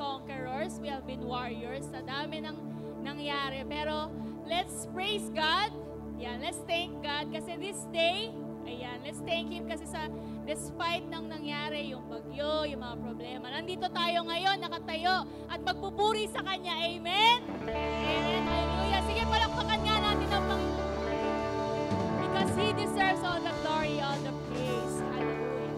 conquerors. We have been warriors. Sa dami ng nangyari. Pero let's praise God. Yan, let's thank God kasi this day, ayan, let's thank Him kasi sa despite ng nangyari, yung bagyo, yung mga problema, nandito tayo ngayon, nakatayo, at magpupuri sa Kanya. Amen? Amen. Hallelujah. Sige, palakpakan nga natin ang Panginoon. Because He deserves all the glory, all the praise. Hallelujah.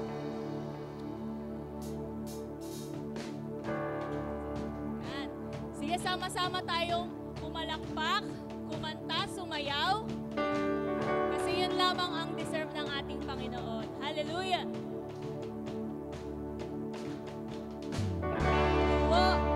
Ayan. Sige, sama-sama tayong pumalakpak, kumanta, sumayaw. Kasi yun lamang ang deserve ng ating Panginoon. Hallelujah! Oh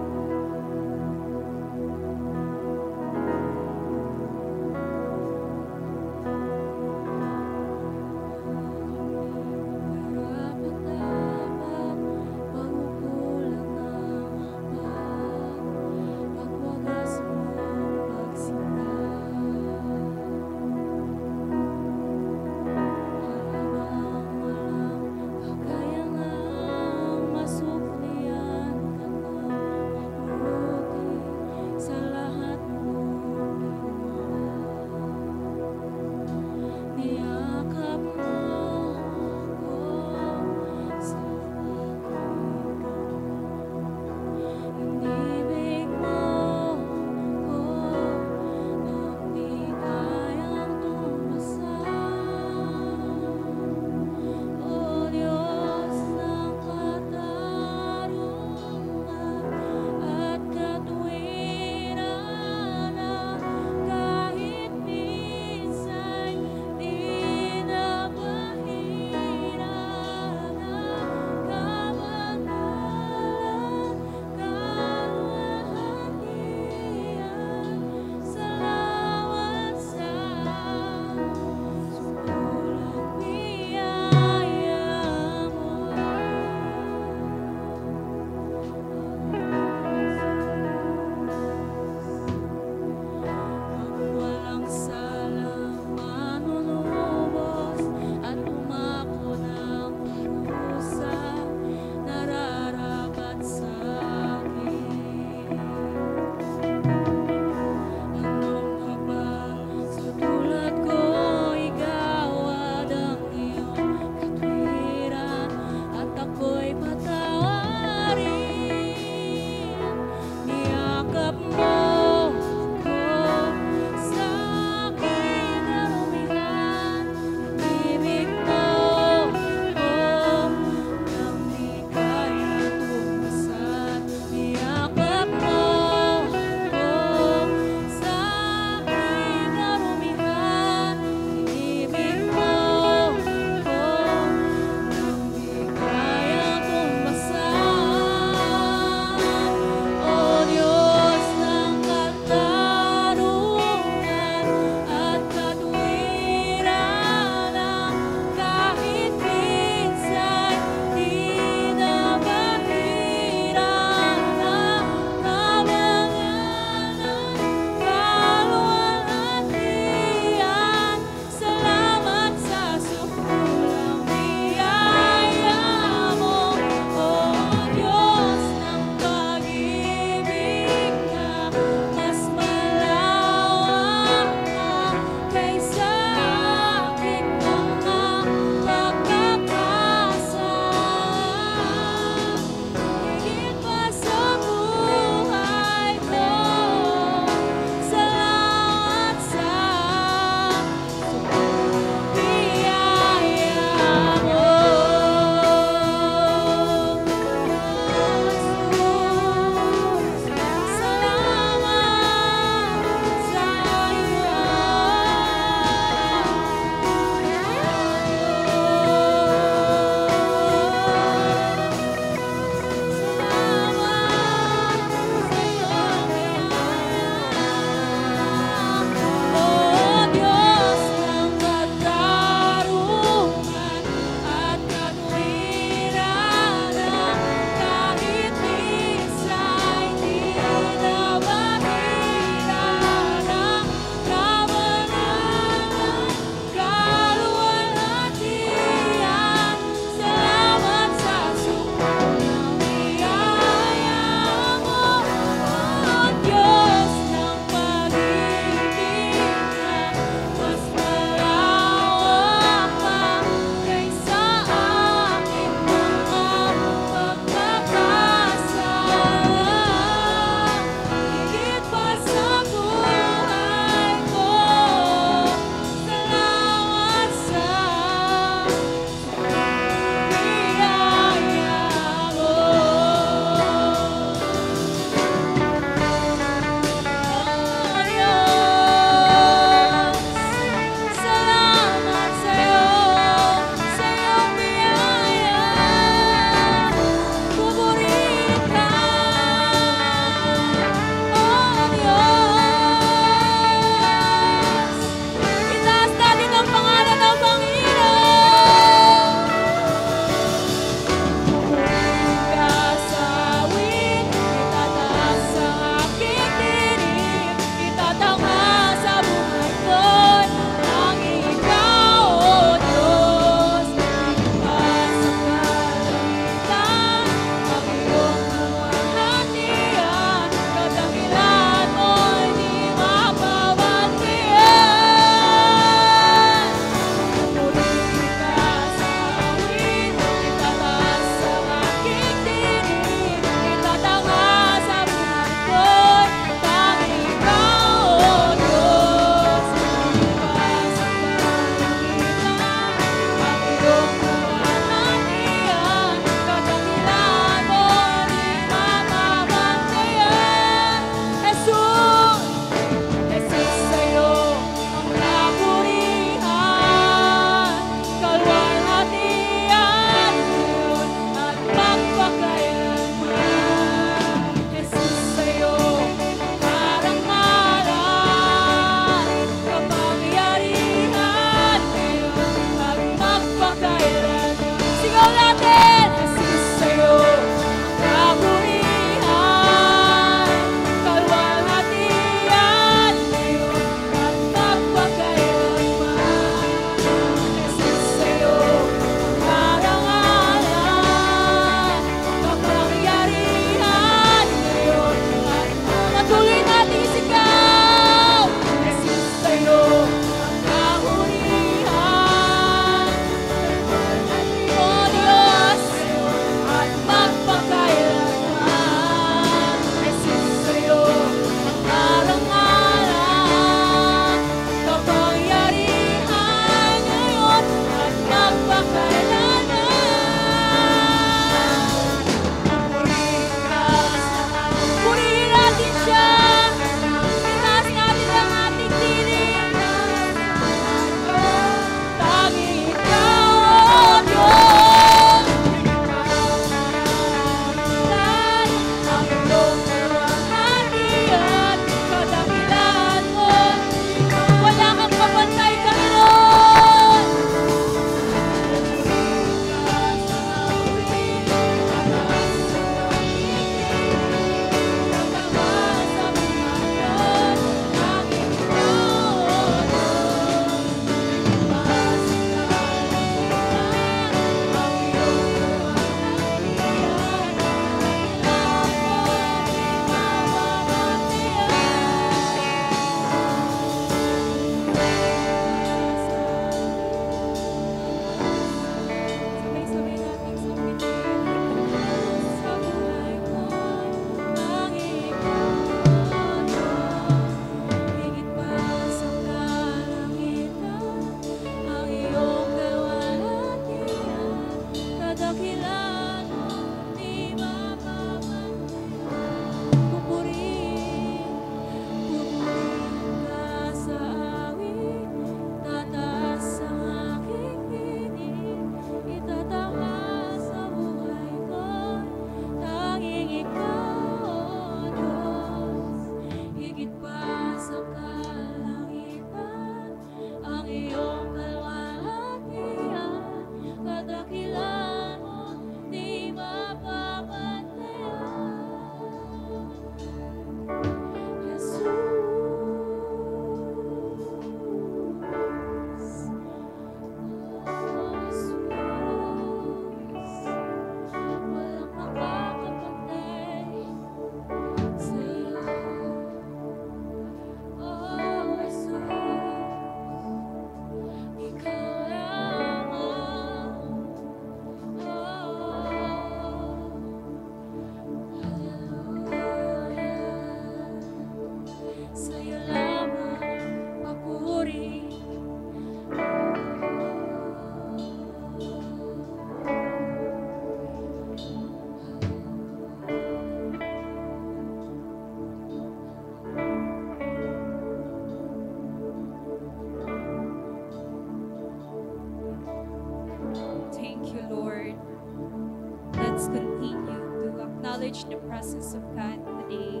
acknowledge the presence of God today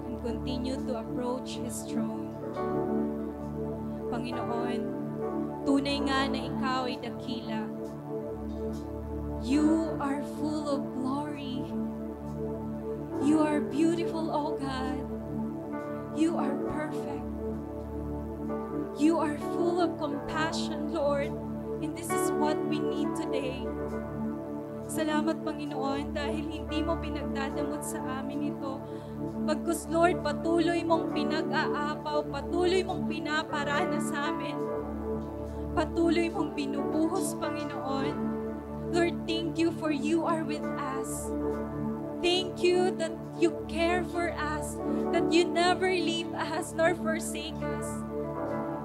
and continue to approach His throne. Panginoon, tunay nga na Ikaw ay dakila. You are full of glory. You are beautiful, O God. You are perfect. You are full of compassion, Lord. And this is what we need today. Salamat, Panginoon, dahil hindi mo pinagdadamot sa amin ito. Bagkus, Lord, patuloy mong pinag-aapaw, patuloy mong pinaparana sa amin. Patuloy mong binubuhos, Panginoon. Lord, thank you for you are with us. Thank you that you care for us, that you never leave us nor forsake us.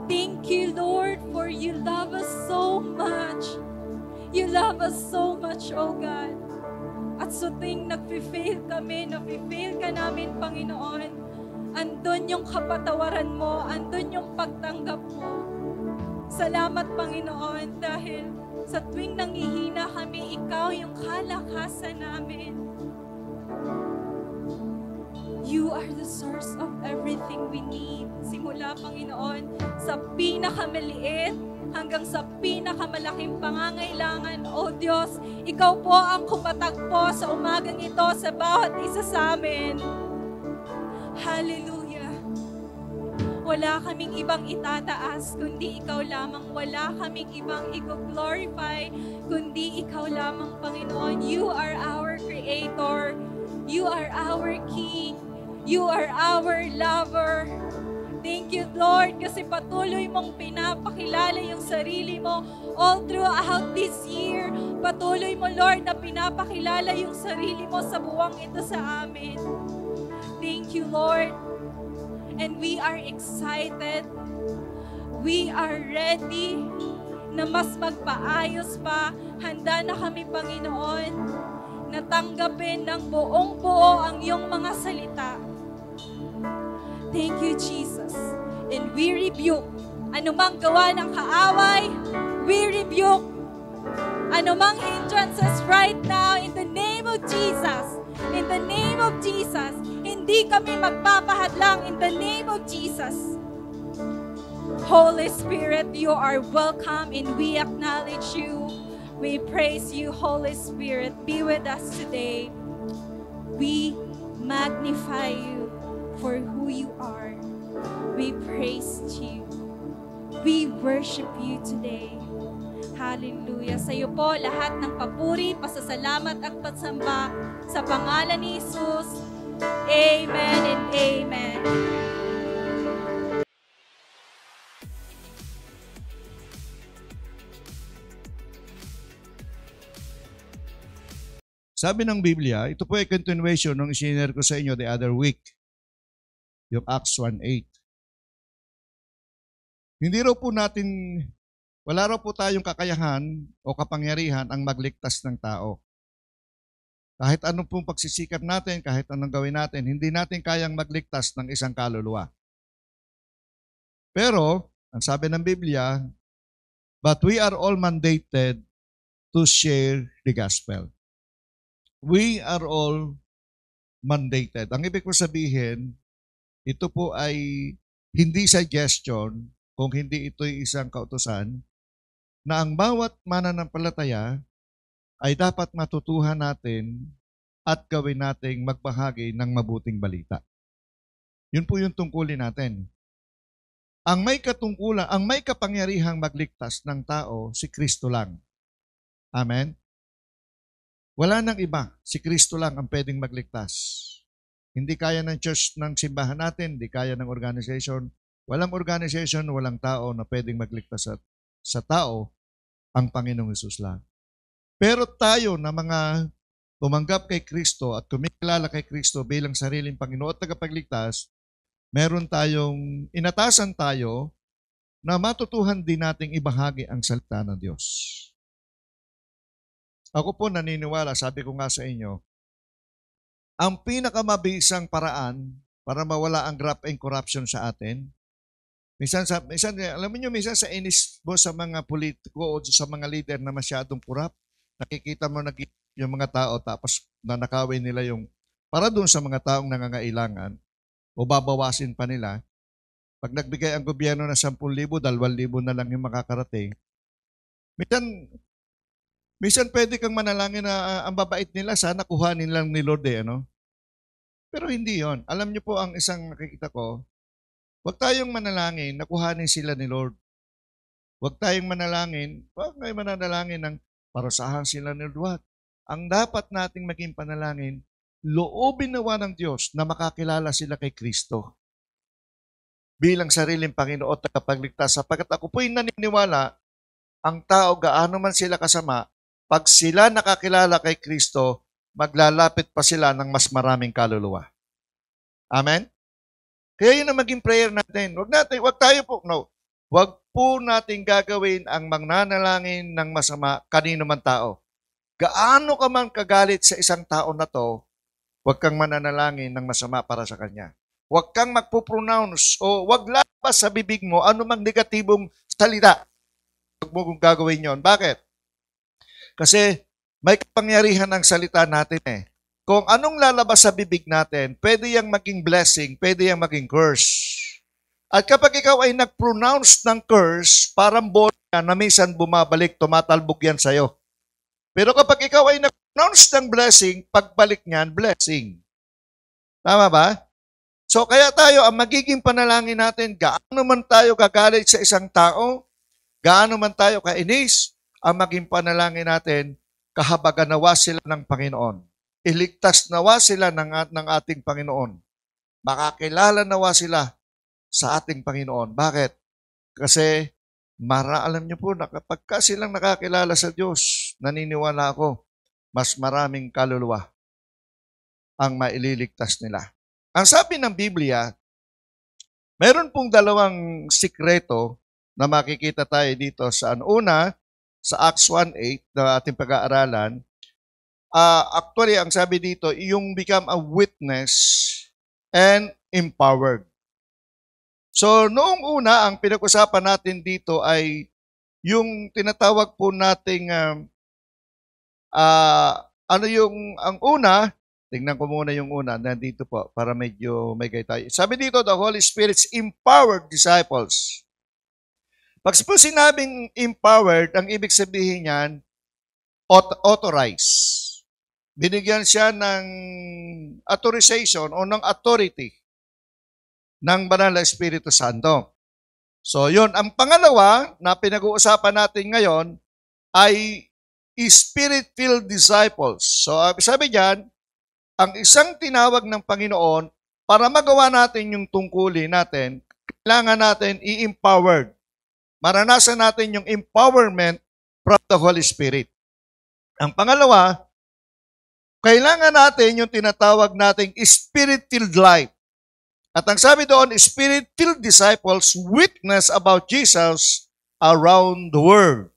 Thank you, Lord, for you love us so much. You love us so much, oh God. At so tuwing nag-fail kami, nafe-fail ka namin, Panginoon, andun yung kapatawaran mo, andun yung pagtanggap mo. Salamat, Panginoon, dahil sa tuwing nanghihina kami, ikaw yung kalakasan namin. You are the source of everything we need. Simula, Panginoon, sa pinakamaliit hanggang sa pinakamalaking pangangailangan. O Diyos, Ikaw po ang kumatagpo sa umagang ito sa bawat isa sa amin. Hallelujah. Wala kaming ibang itataas, kundi Ikaw lamang. Wala kaming ibang i-glorify, kundi Ikaw lamang, Panginoon. You are our Creator. You are our King. You are our lover. Thank you, Lord, kasi patuloy mong pinapakilala yung sarili mo all throughout this year. Patuloy mo, Lord, na pinapakilala yung sarili mo sa buwang ito sa amin. Thank you, Lord. And we are excited. We are ready na mas magpaayos pa. Handa na kami, Panginoon, na tanggapin ng buong-buo ang iyong mga salita. Thank you, Jesus. And we rebuke anumang gawa ng kaaway. We rebuke anumang hindrances right now in the name of Jesus. In the name of Jesus. Hindi kami magpapahadlang in the name of Jesus. Holy Spirit, you are welcome and we acknowledge you. We praise you, Holy Spirit. Be with us today. We magnify you for who you are. We praise you. We worship you today. Hallelujah. Sa iyo po lahat ng papuri, pasasalamat at pagsamba sa pangalan ni Jesus. Amen and amen. Sabi ng Biblia, ito po ay continuation ng isinare ko sa inyo the other week. Yung Acts 1:8. Hindi raw po natin, wala raw po tayong kakayahan o kapangyarihan ang magligtas ng tao. Kahit anong pong pagsisikap natin, kahit anong gawin natin, hindi natin kayang magligtas ng isang kaluluwa. Pero, ang sabi ng Biblia, but we are all mandated to share the gospel. We are all mandated. Ang ibig ko sabihin, ito po ay hindi suggestion, kung hindi ito'y isang kautusan, na ang bawat mananampalataya ay dapat matutuhan natin at gawin nating magbahagi ng mabuting balita. Yun po yung tungkulin natin. Ang may katungkulan, ang may kapangyarihang magligtas ng tao, si Kristo lang. Amen? Wala nang iba. Si Kristo lang ang pwedeng magligtas. Hindi kaya ng church ng simbahan natin, hindi kaya ng organization. Walang organization, walang tao na pwedeng magligtas sa tao, ang Panginoong Hesus lang. Pero tayo na mga tumanggap kay Kristo at kumikilala kay Kristo bilang sariling Panginoon at tagapagligtas, meron tayong, inatasan tayo na matutuhan din nating ibahagi ang salita ng Diyos. Ako po naniniwala, sabi ko nga sa inyo, ang pinakamabisang paraan para mawala ang graft and corruption sa atin, minsan, alam niyo, minsan sa inis mo sa mga politiko o sa mga leader na masyadong corrupt, nakikita mo yung mga tao tapos nanakawin nila yung para doon sa mga taong nangangailangan o babawasin pa nila. Pag nagbigay ang gobyerno ng 10,000, 2,000 na lang yung makakarating. Minsan pwede kang manalangin na ang babait nila, sana kuhanin lang ni Lord ano? Pero hindi yon. Alam niyo po ang isang nakikita ko, huwag tayong manalangin na kuhanin sila ni Lord. Huwag tayong manalangin ng parusahan sila ni Lord. Ang dapat nating maging panalangin, loobin nawa ng Diyos na makakilala sila kay Kristo bilang sariling Panginoon at tagapagligtas. Sapagkat ako po'y naniniwala, ang tao gaano man sila kasama, pag sila nakakilala kay Kristo, maglalapit pa sila ng mas maraming kaluluwa. Amen? Kaya yun ang maging prayer natin. Huwag po natin gagawin ang magnanalangin ng masama kanino man tao. Gaano ka man kagalit sa isang tao na to, huwag kang mananalangin ng masama para sa kanya. Huwag kang magpo-pronounce o huwag labas sa bibig mo anumang negatibong salita. Huwag mo kung gagawin yon. Bakit? Kasi may kapangyarihan ang salita natin Kung anong lalabas sa bibig natin, pwede yang maging blessing, pwede yang maging curse. At kapag ikaw ay nag-pronounce ng curse, parang bola na minsan bumabalik, tumatalbog yan sa'yo. Pero kapag ikaw ay nag-pronounce ng blessing, pagbalik niyan, blessing. Tama ba? So kaya tayo, ang magiging panalangin natin, gaano man tayo gagalit sa isang tao, gaano man tayo kainis, ang maging panalangin natin, kahabagan nawa sila ng Panginoon. Iligtas nawa sila ng ating Panginoon. Makakilala nawa sila sa ating Panginoon. Bakit? Kasi alam niyo po na kapag silang nakakilala sa Diyos, naniniwala ako, mas maraming kaluluwa ang maililigtas nila. Ang sabi ng Biblia, meron pong dalawang sikreto na makikita tayo dito saan. Una, sa Acts 1:8 na ating pag-aaralan, actually, ang sabi dito, yung become a witness and empowered. So, noong una, ang pinag-usapan natin dito ay yung tinatawag po nating, ang una, tingnan ko muna yung una, nandito po, para medyo may gay tayo. Sabi dito, the Holy Spirit's empowered disciples. Pag po sinabing empowered, ang ibig sabihin niyan, authorized. Binigyan siya ng authorization o ng authority ng Banal na Espiritu Santo. So yun, ang pangalawa na pinag-uusapan natin ngayon ay Spirit-filled disciples. So sabi diyan, ang isang tinawag ng Panginoon para magawa natin yung tungkulin natin, kailangan natin i-empowered. Maranasan natin yung empowerment from the Holy Spirit. Ang pangalawa, kailangan natin yung tinatawag nating Spirit-filled life. At ang sabi doon, Spirit-filled disciples witness about Jesus around the world.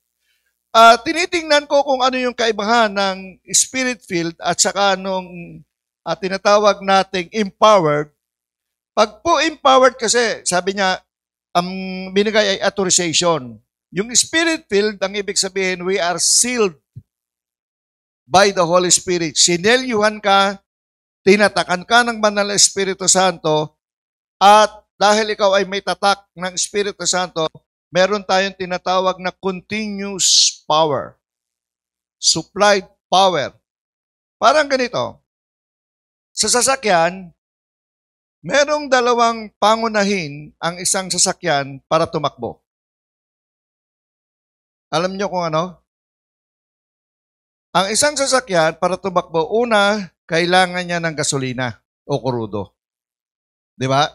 Tinitingnan ko kung ano yung kaibahan ng Spirit-filled at saka nung tinatawag nating empowered. Pag po empowered kasi, sabi niya, ang binigay ay authorization. Yung Spirit-filled, ang ibig sabihin, we are sealed by the Holy Spirit. Sinelyuhan ka, tinatakan ka ng Banal na Espiritu Santo, at dahil ikaw ay may tatak ng Espiritu Santo, meron tayong tinatawag na continuous power. Supplied power. Parang ganito. Sa sasakyan, merong dalawang pangunahin ang isang sasakyan para tumakbo. Alam niyo kung ano? Ang isang sasakyan para tumakbo, una, kailangan niya ng gasolina o krudo. Di ba?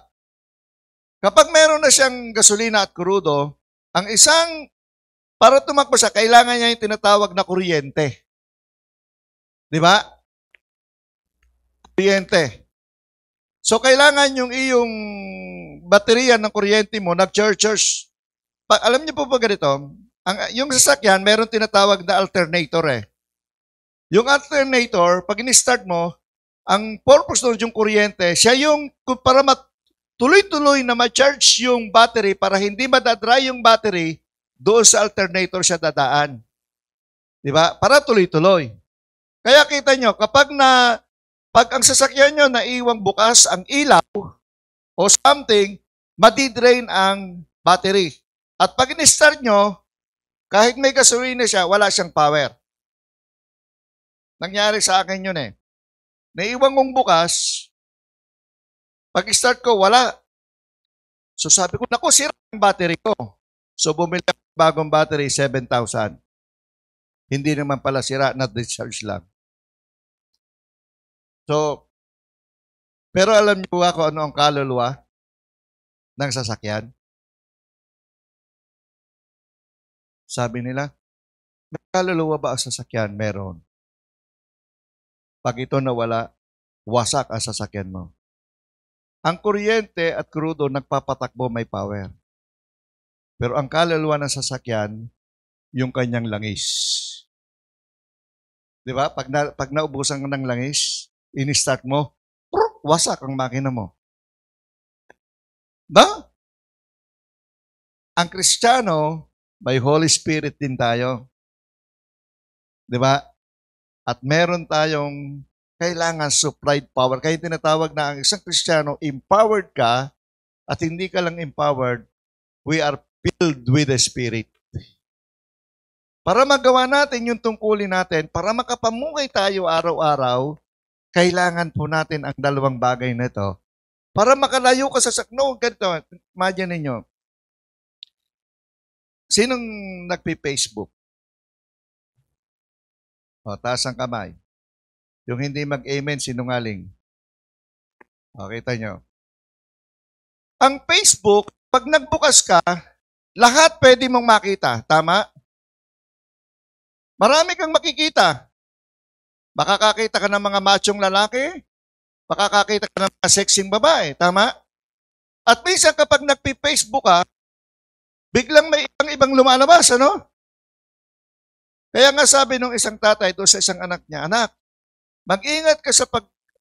Kapag meron na siyang gasolina at krudo, ang isang, para tumakbo siya, kailangan niya yung tinatawag na kuryente. Di ba? Kuryente. So, kailangan yung iyong baterya ng kuryente mo, nag-charge. Alam niyo po ba ganito? Yung sasakyan, meron tinatawag na alternator Yung alternator, pag in-start mo, ang purpose doon yung kuryente, siya yung para tuloy-tuloy na ma-charge yung battery para hindi madadry yung battery, doon sa alternator siya dadaan. Di ba? Para tuloy-tuloy. Kaya kita nyo, pag ang sasakyan nyo naiwang bukas ang ilaw o something, madidrain ang battery. At pag in-start nyo, kahit may gasolina siya, wala siyang power. Nangyari sa akin yun eh. Naiwang kong bukas, pag-start ko, wala. So sabi ko, naku, sira ang battery ko. So bumili ako ng bagong battery, 7,000. Hindi naman pala sira, na-discharge lang. So, pero alam niyo ba kung ano ang kaluluwa ng sasakyan? Sabi nila, may kaluluwa ba ang sasakyan? Meron. Pag ito nawala, wasak ang sasakyan mo. Ang kuryente at krudo nagpapatakbo, may power. Pero ang kaluluwa ng sasakyan, yung kanyang langis. Di ba? Pag naubusan ka ng langis, in-start mo, wasak ang makina mo. Ba? Ang Kristiyano, may Holy Spirit din tayo. Di ba? At meron tayong kailangan supplied power. Kaya tinatawag na ang isang Kristiyano, empowered ka, at hindi ka lang empowered, we are filled with the Spirit. Para magawa natin yung tungkulin natin, para makapamukay tayo araw-araw, kailangan po natin ang dalawang bagay na ito. Para makalayo ka sa sakno, ganito, imagine ninyo, sinong nagpi-Facebook? O, taas ang kamay. Yung hindi mag-amen, sinungaling. O, kita nyo. Ang Facebook, pag nagbukas ka, lahat pwede mong makita. Tama? Marami kang makikita. Makakakita ka ng mga machong lalaki. Makakakita ka ng mga sexing babae. Tama? At minsan kapag nagpi-Facebook ka, biglang may ibang lumalabas, ano? Kaya nga sabi nung isang tatay doon sa isang anak niya, anak, mag-ingat ka sa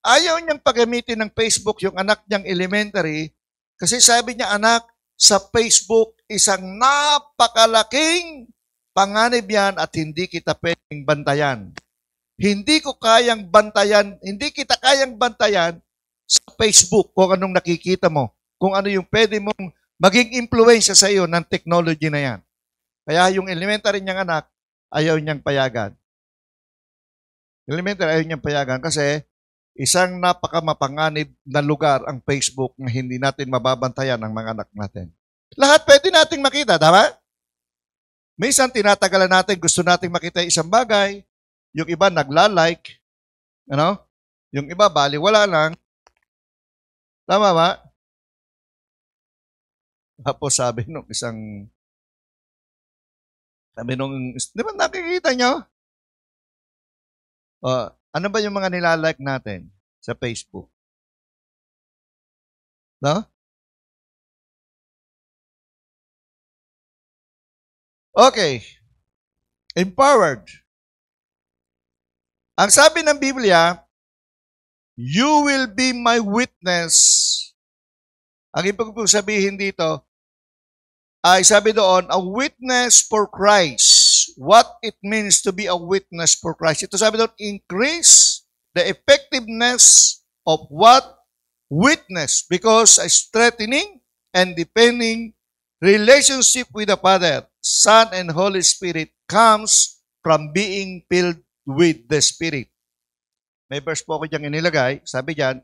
ayaw niyang paggamitin ng Facebook yung anak niyang elementary kasi sabi niya, anak, sa Facebook, isang napakalaking panganib yan at hindi kita pwedeng bantayan. Hindi kita kayang bantayan sa Facebook kung anong nakikita mo, kung ano yung pwede mong maging influensya sa iyo ng technology na yan. Kaya yung elementary niyang anak, ayaw niyang payagan. Elementary, ayaw niyang payagan kasi isang napakamapanganib na lugar ang Facebook na hindi natin mababantayan ang mga anak natin. Lahat pwede nating makita, tama? Minsan tinatagalan natin, gusto nating makita isang bagay, yung iba nagla-like, ano? Yung iba baliwala lang. Tama ba? Tapos sabi nung di ba nakikita nyo? Ano ba yung mga nilalike natin sa Facebook? No? Okay. Empowered. Ang sabi ng Biblia, you will be my witness. Ang ibig kong sabihin dito, ay sabi doon, a witness for Christ. What it means to be a witness for Christ. Ito sabi doon, increase the effectiveness of what? Witness. Because a strengthening and deepening relationship with the Father, Son, and Holy Spirit comes from being filled with the Spirit. May verse po ako diyang inilagay. Sabi diyan,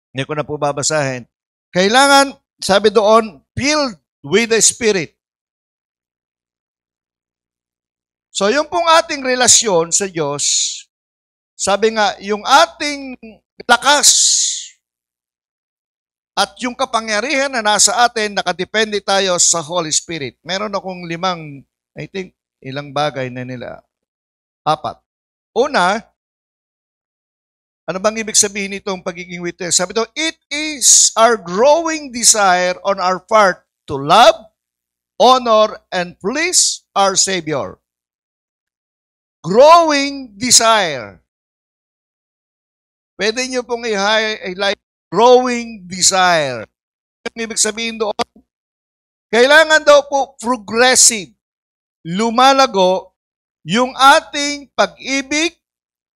hindi ko na po babasahin. Kailangan, sabi doon, filled with the Spirit. So, yung pong ating relasyon sa Diyos, sabi nga, yung ating lakas at yung kapangyarihan na nasa atin, nakadepende tayo sa Holy Spirit. Meron akong ilang bagay na nila. 4. Una, ano bang ibig sabihin nitong pagiging witness? Sabi ito, it is our growing desire on our part to love, honor, and please our Savior. Growing desire. Pwede nyo pong i-highlight growing desire. Ang ibig sabihin doon, kailangan daw po progressive, lumalago yung ating pag-ibig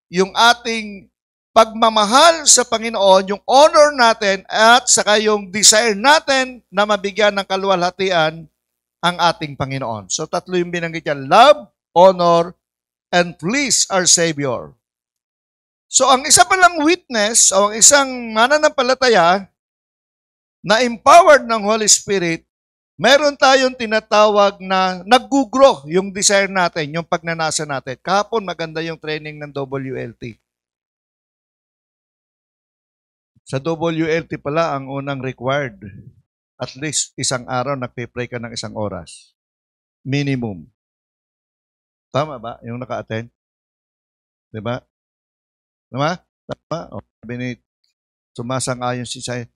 yung ating pagmamahal sa Panginoon, yung honor natin, at saka yung desire natin na mabigyan ng kaluwalhatian ang ating Panginoon. So, tatlo yung binanggit yan. Love, honor, and please our Savior. So, ang isa palang witness, o ang isang mananampalataya na empowered ng Holy Spirit, meron tayong tinatawag na nag-grow yung desire natin, yung pagnanasa natin. Kahapon, maganda yung training ng WLT. Sa WLT pala, ang unang required, at least isang araw, nagpe-pray ka ng 1 oras. Minimum. Tama ba? Yung naka-attend? Diba? Tama? Tama? O, sabi ni, sumasang-ayon si Sai.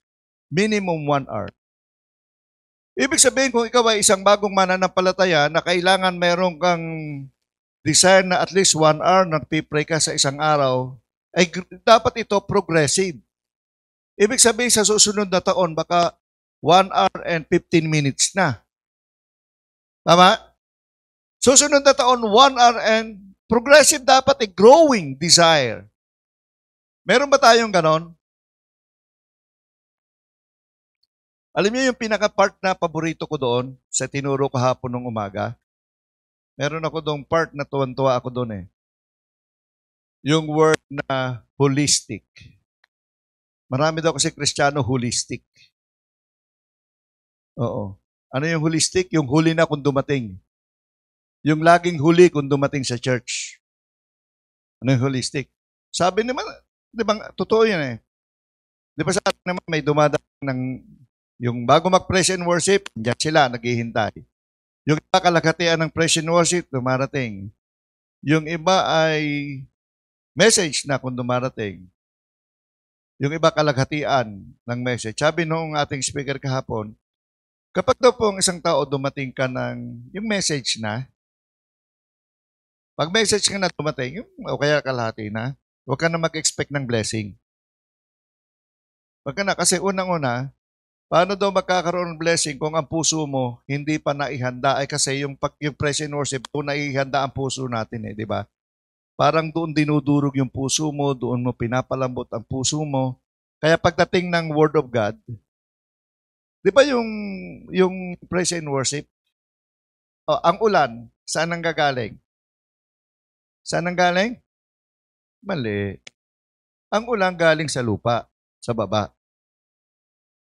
Minimum 1 hour. Ibig sabihin, kung ikaw ay isang bagong mananampalataya na kailangan meron kang desire na at least 1 hour, nagpe-pray ka sa isang araw, ay dapat ito progressive. Ibig sabihin, sa susunod na taon, baka 1 hour and 15 minutes na. Tama? Susunod na taon, 1 hour and progressive dapat growing desire. Meron ba tayong ganon? Alam niyo yung pinaka-part na paborito ko doon sa tinuro kahapon ng umaga? Meron ako doong part na tuwan-tuwa ako doon eh. Yung word na holistic. Marami daw kasi Kristiyano holistic. Oo. Ano yung holistic? Yung huli na kung dumating. Yung laging huli kung dumating sa church. Ano yung holistic? Sabi naman, di ba, totoo yan eh. Di ba sa atin naman may dumadating ng, yung bago mag-praise and worship, diyan sila, naghihintay. Yung iba kalahatian ng praise and worship, dumarating. Yung iba ay message na kung dumarating. Yung iba kalaghatian ng message. Sabi nung ating speaker kahapon, kapag daw po ang isang tao dumating ka ng yung message na, pag message ka na dumating, yung, o kaya kalahati na, huwag ka na mag-expect ng blessing. Huwag ka na, kasi unang-una, paano daw magkakaroon ng blessing kung ang puso mo hindi pa naihanda? Ay kasi yung praise and worship, kung naihanda ang puso natin eh, di ba? Parang doon dinudurog yung puso mo, doon mo pinapalambot ang puso mo. Kaya pagdating ng Word of God, di ba yung praise and worship? Oh, ang ulan, saan ang gagaling? Saan ang galing? Mali. Ang ulan galing sa lupa, sa baba.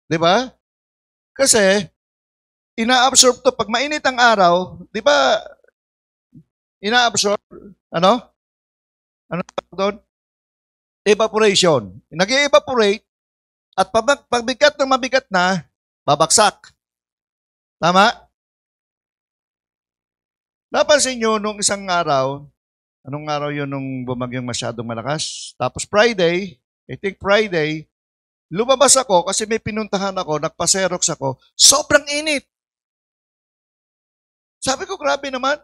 Di ba? Kasi, ina-absorb to. Pag mainit ang araw, di ba, ina-absorb, ano? Ano doon? Evaporation. Nag-evaporate at pagbigat ng mabigat na, babaksak. Tama? Napansin nyo nung isang araw, anong araw yun nung bumagyong masyadong malakas? Tapos Friday, I think Friday, lumabas ako kasi may pinuntahan ako, nagpa-Xerox ako, sobrang init. Sabi ko, grabe naman.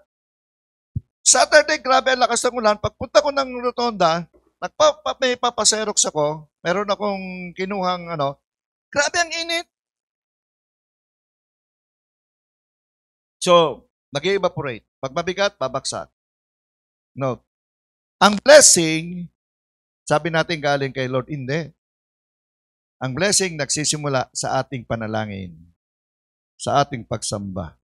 Saturday, grabe ang lakas ng ulan. Pagpunta ko ng rotonda, may papaserox ako. Meron akong kinuhang grabe ang init. So, nag-evaporate. Pag mabigat, babaksak. No. Ang blessing, sabi natin galing kay Lord, hindi. Ang blessing nagsisimula sa ating panalangin, sa ating pagsamba.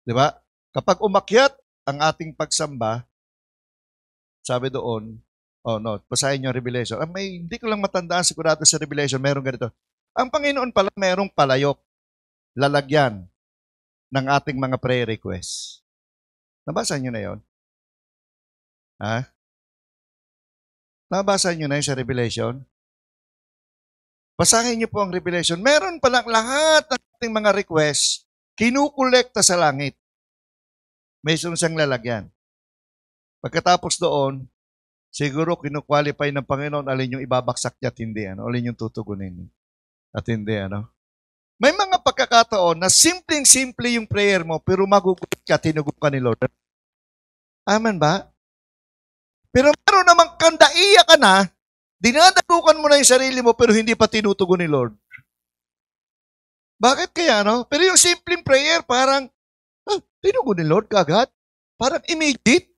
Di ba? Kapag umakyat ang ating pagsamba, sabi doon, basahin niyo Revelation. Hindi ko lang matandaan, sigurado sa Revelation, meron ganito. Ang Panginoon pala, merong palayok, lalagyan ng ating mga prayer requests. Nabasa niyo na yon? Ha? Nabasa niyo na yun sa Revelation? Basahin niyo po ang Revelation. Meron palang lahat ng ating mga requests, kinukolekta sa langit. May siyang lalagyan. Pagkatapos doon, siguro kinukwalify ng Panginoon alin yung ibabaksak niya at hindi, alin yung tutugunin at hindi, May mga pagkakataon na simpleng-simple yung prayer mo, pero magugulat ka, tinugog ka ni Lord. Amen ba? Pero meron namang kandaiya ka na, dinadalukan mo na yung sarili mo, pero hindi pa tinutugon ni Lord. Bakit kaya, Pero yung simpleng prayer, parang, tinugon ni Lord kagad. Parang immediate.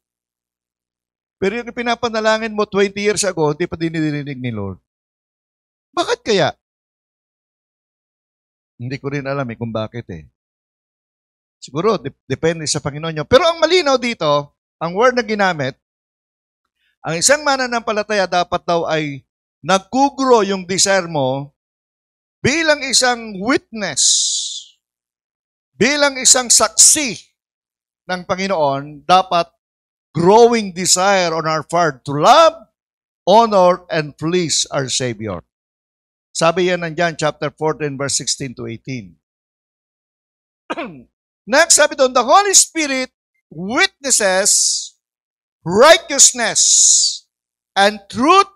Pero yung pinapanalangin mo 20 years ago, hindi pa dinirinig ni Lord. Bakit kaya? Hindi ko rin alam kung bakit Siguro, depende sa Panginoon nyo. Pero ang malinaw dito, ang word na ginamit, ang isang mananampalataya dapat daw ay nagkugro yung desire mo bilang isang witness, bilang isang saksi ng Panginoon, dapat growing desire on our part to love, honor, and please our Savior. Sabi yan nandyan, chapter 14, verse 16 to 18. Next, sabi doon, the Holy Spirit witnesses righteousness and truth.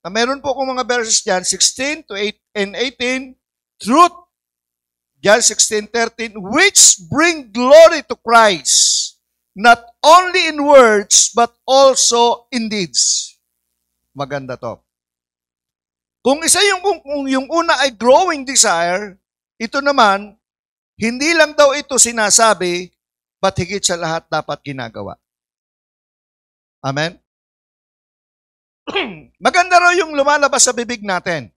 Meron po akong mga verses dyan, 16 to 8 and 18, truth, John 16:13, which bring glory to Christ, not only in words, but also in deeds. Maganda to. Kung isa kung yung una ay growing desire, ito naman, hindi lang daw ito sinasabi, but higit sa lahat dapat ginagawa. Amen? Maganda raw yung lumalabas sa bibig natin.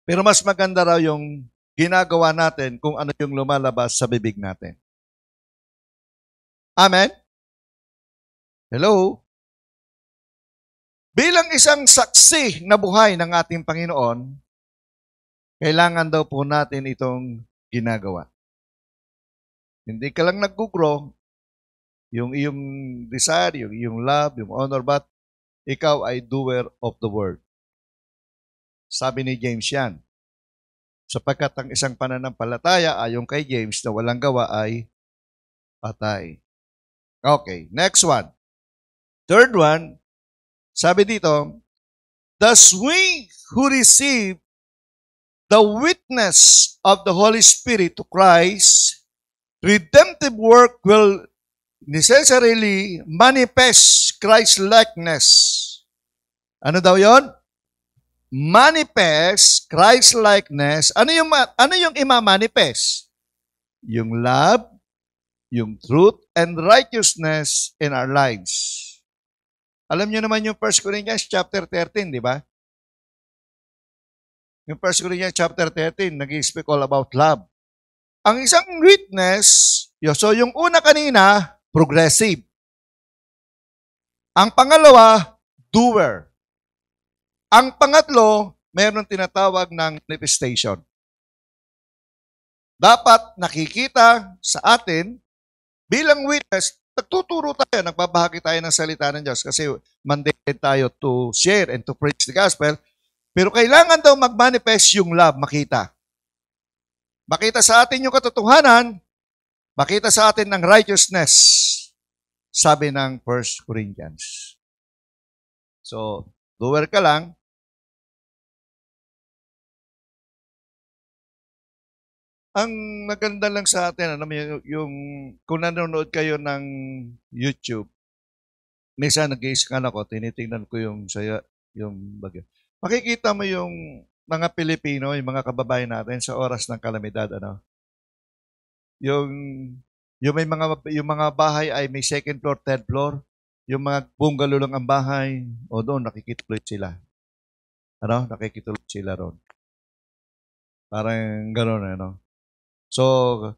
Pero mas maganda raw yung ginagawa natin kung ano yung lumalabas sa bibig natin. Amen? Hello? Bilang isang saksi na buhay ng ating Panginoon, kailangan daw po natin itong ginagawa. Hindi ka lang nag-grow, yung iyong desire, yung iyong love, yung honor, but ikaw ay doer of the word. Sabi ni James yan. Sapagkat ang isang pananampalataya ayon kay James na walang gawa ay patay. Okay, next one. Third one, sabi dito, thus we who receive the witness of the Holy Spirit to Christ, redemptive work will necessarily manifest Christ-likeness. Ano daw yon? Manifest Christ-likeness. Ano yung ima-manifest? Yung love, yung truth, and righteousness in our lives. Alam niyo naman yung 1 Corinthians chapter 13, di ba? Yung 1 Corinthians chapter 13, nag-speak all about love. Ang isang witness, so yung una kanina, progressive. Ang pangalawa, doer. Ang pangatlo, mayroon tinatawag ng manifestation. Dapat nakikita sa atin, bilang witness, nagtuturo tayo, nagbabahagi tayo ng salita ng Diyos kasi mandated tayo to share and to preach the gospel. Pero kailangan daw mag-manifest yung love, makita. Makita sa atin yung katotohanan, makita sa atin ng righteousness, sabi ng 1 Corinthians. So, doer ka lang. Ang maganda lang sa atin, yung kung nanonood kayo ng YouTube, minsan nag-i-scan ako, tinitingnan ko yung bagyo. Makikita mo yung mga Pilipino, yung mga kababayan natin sa oras ng kalamidad, yung mga bahay ay may second floor, third floor, yung mga bungalow lang ang bahay, o doon nakikituloy sila. Nakikituloy sila roon. Parang gano'n, So,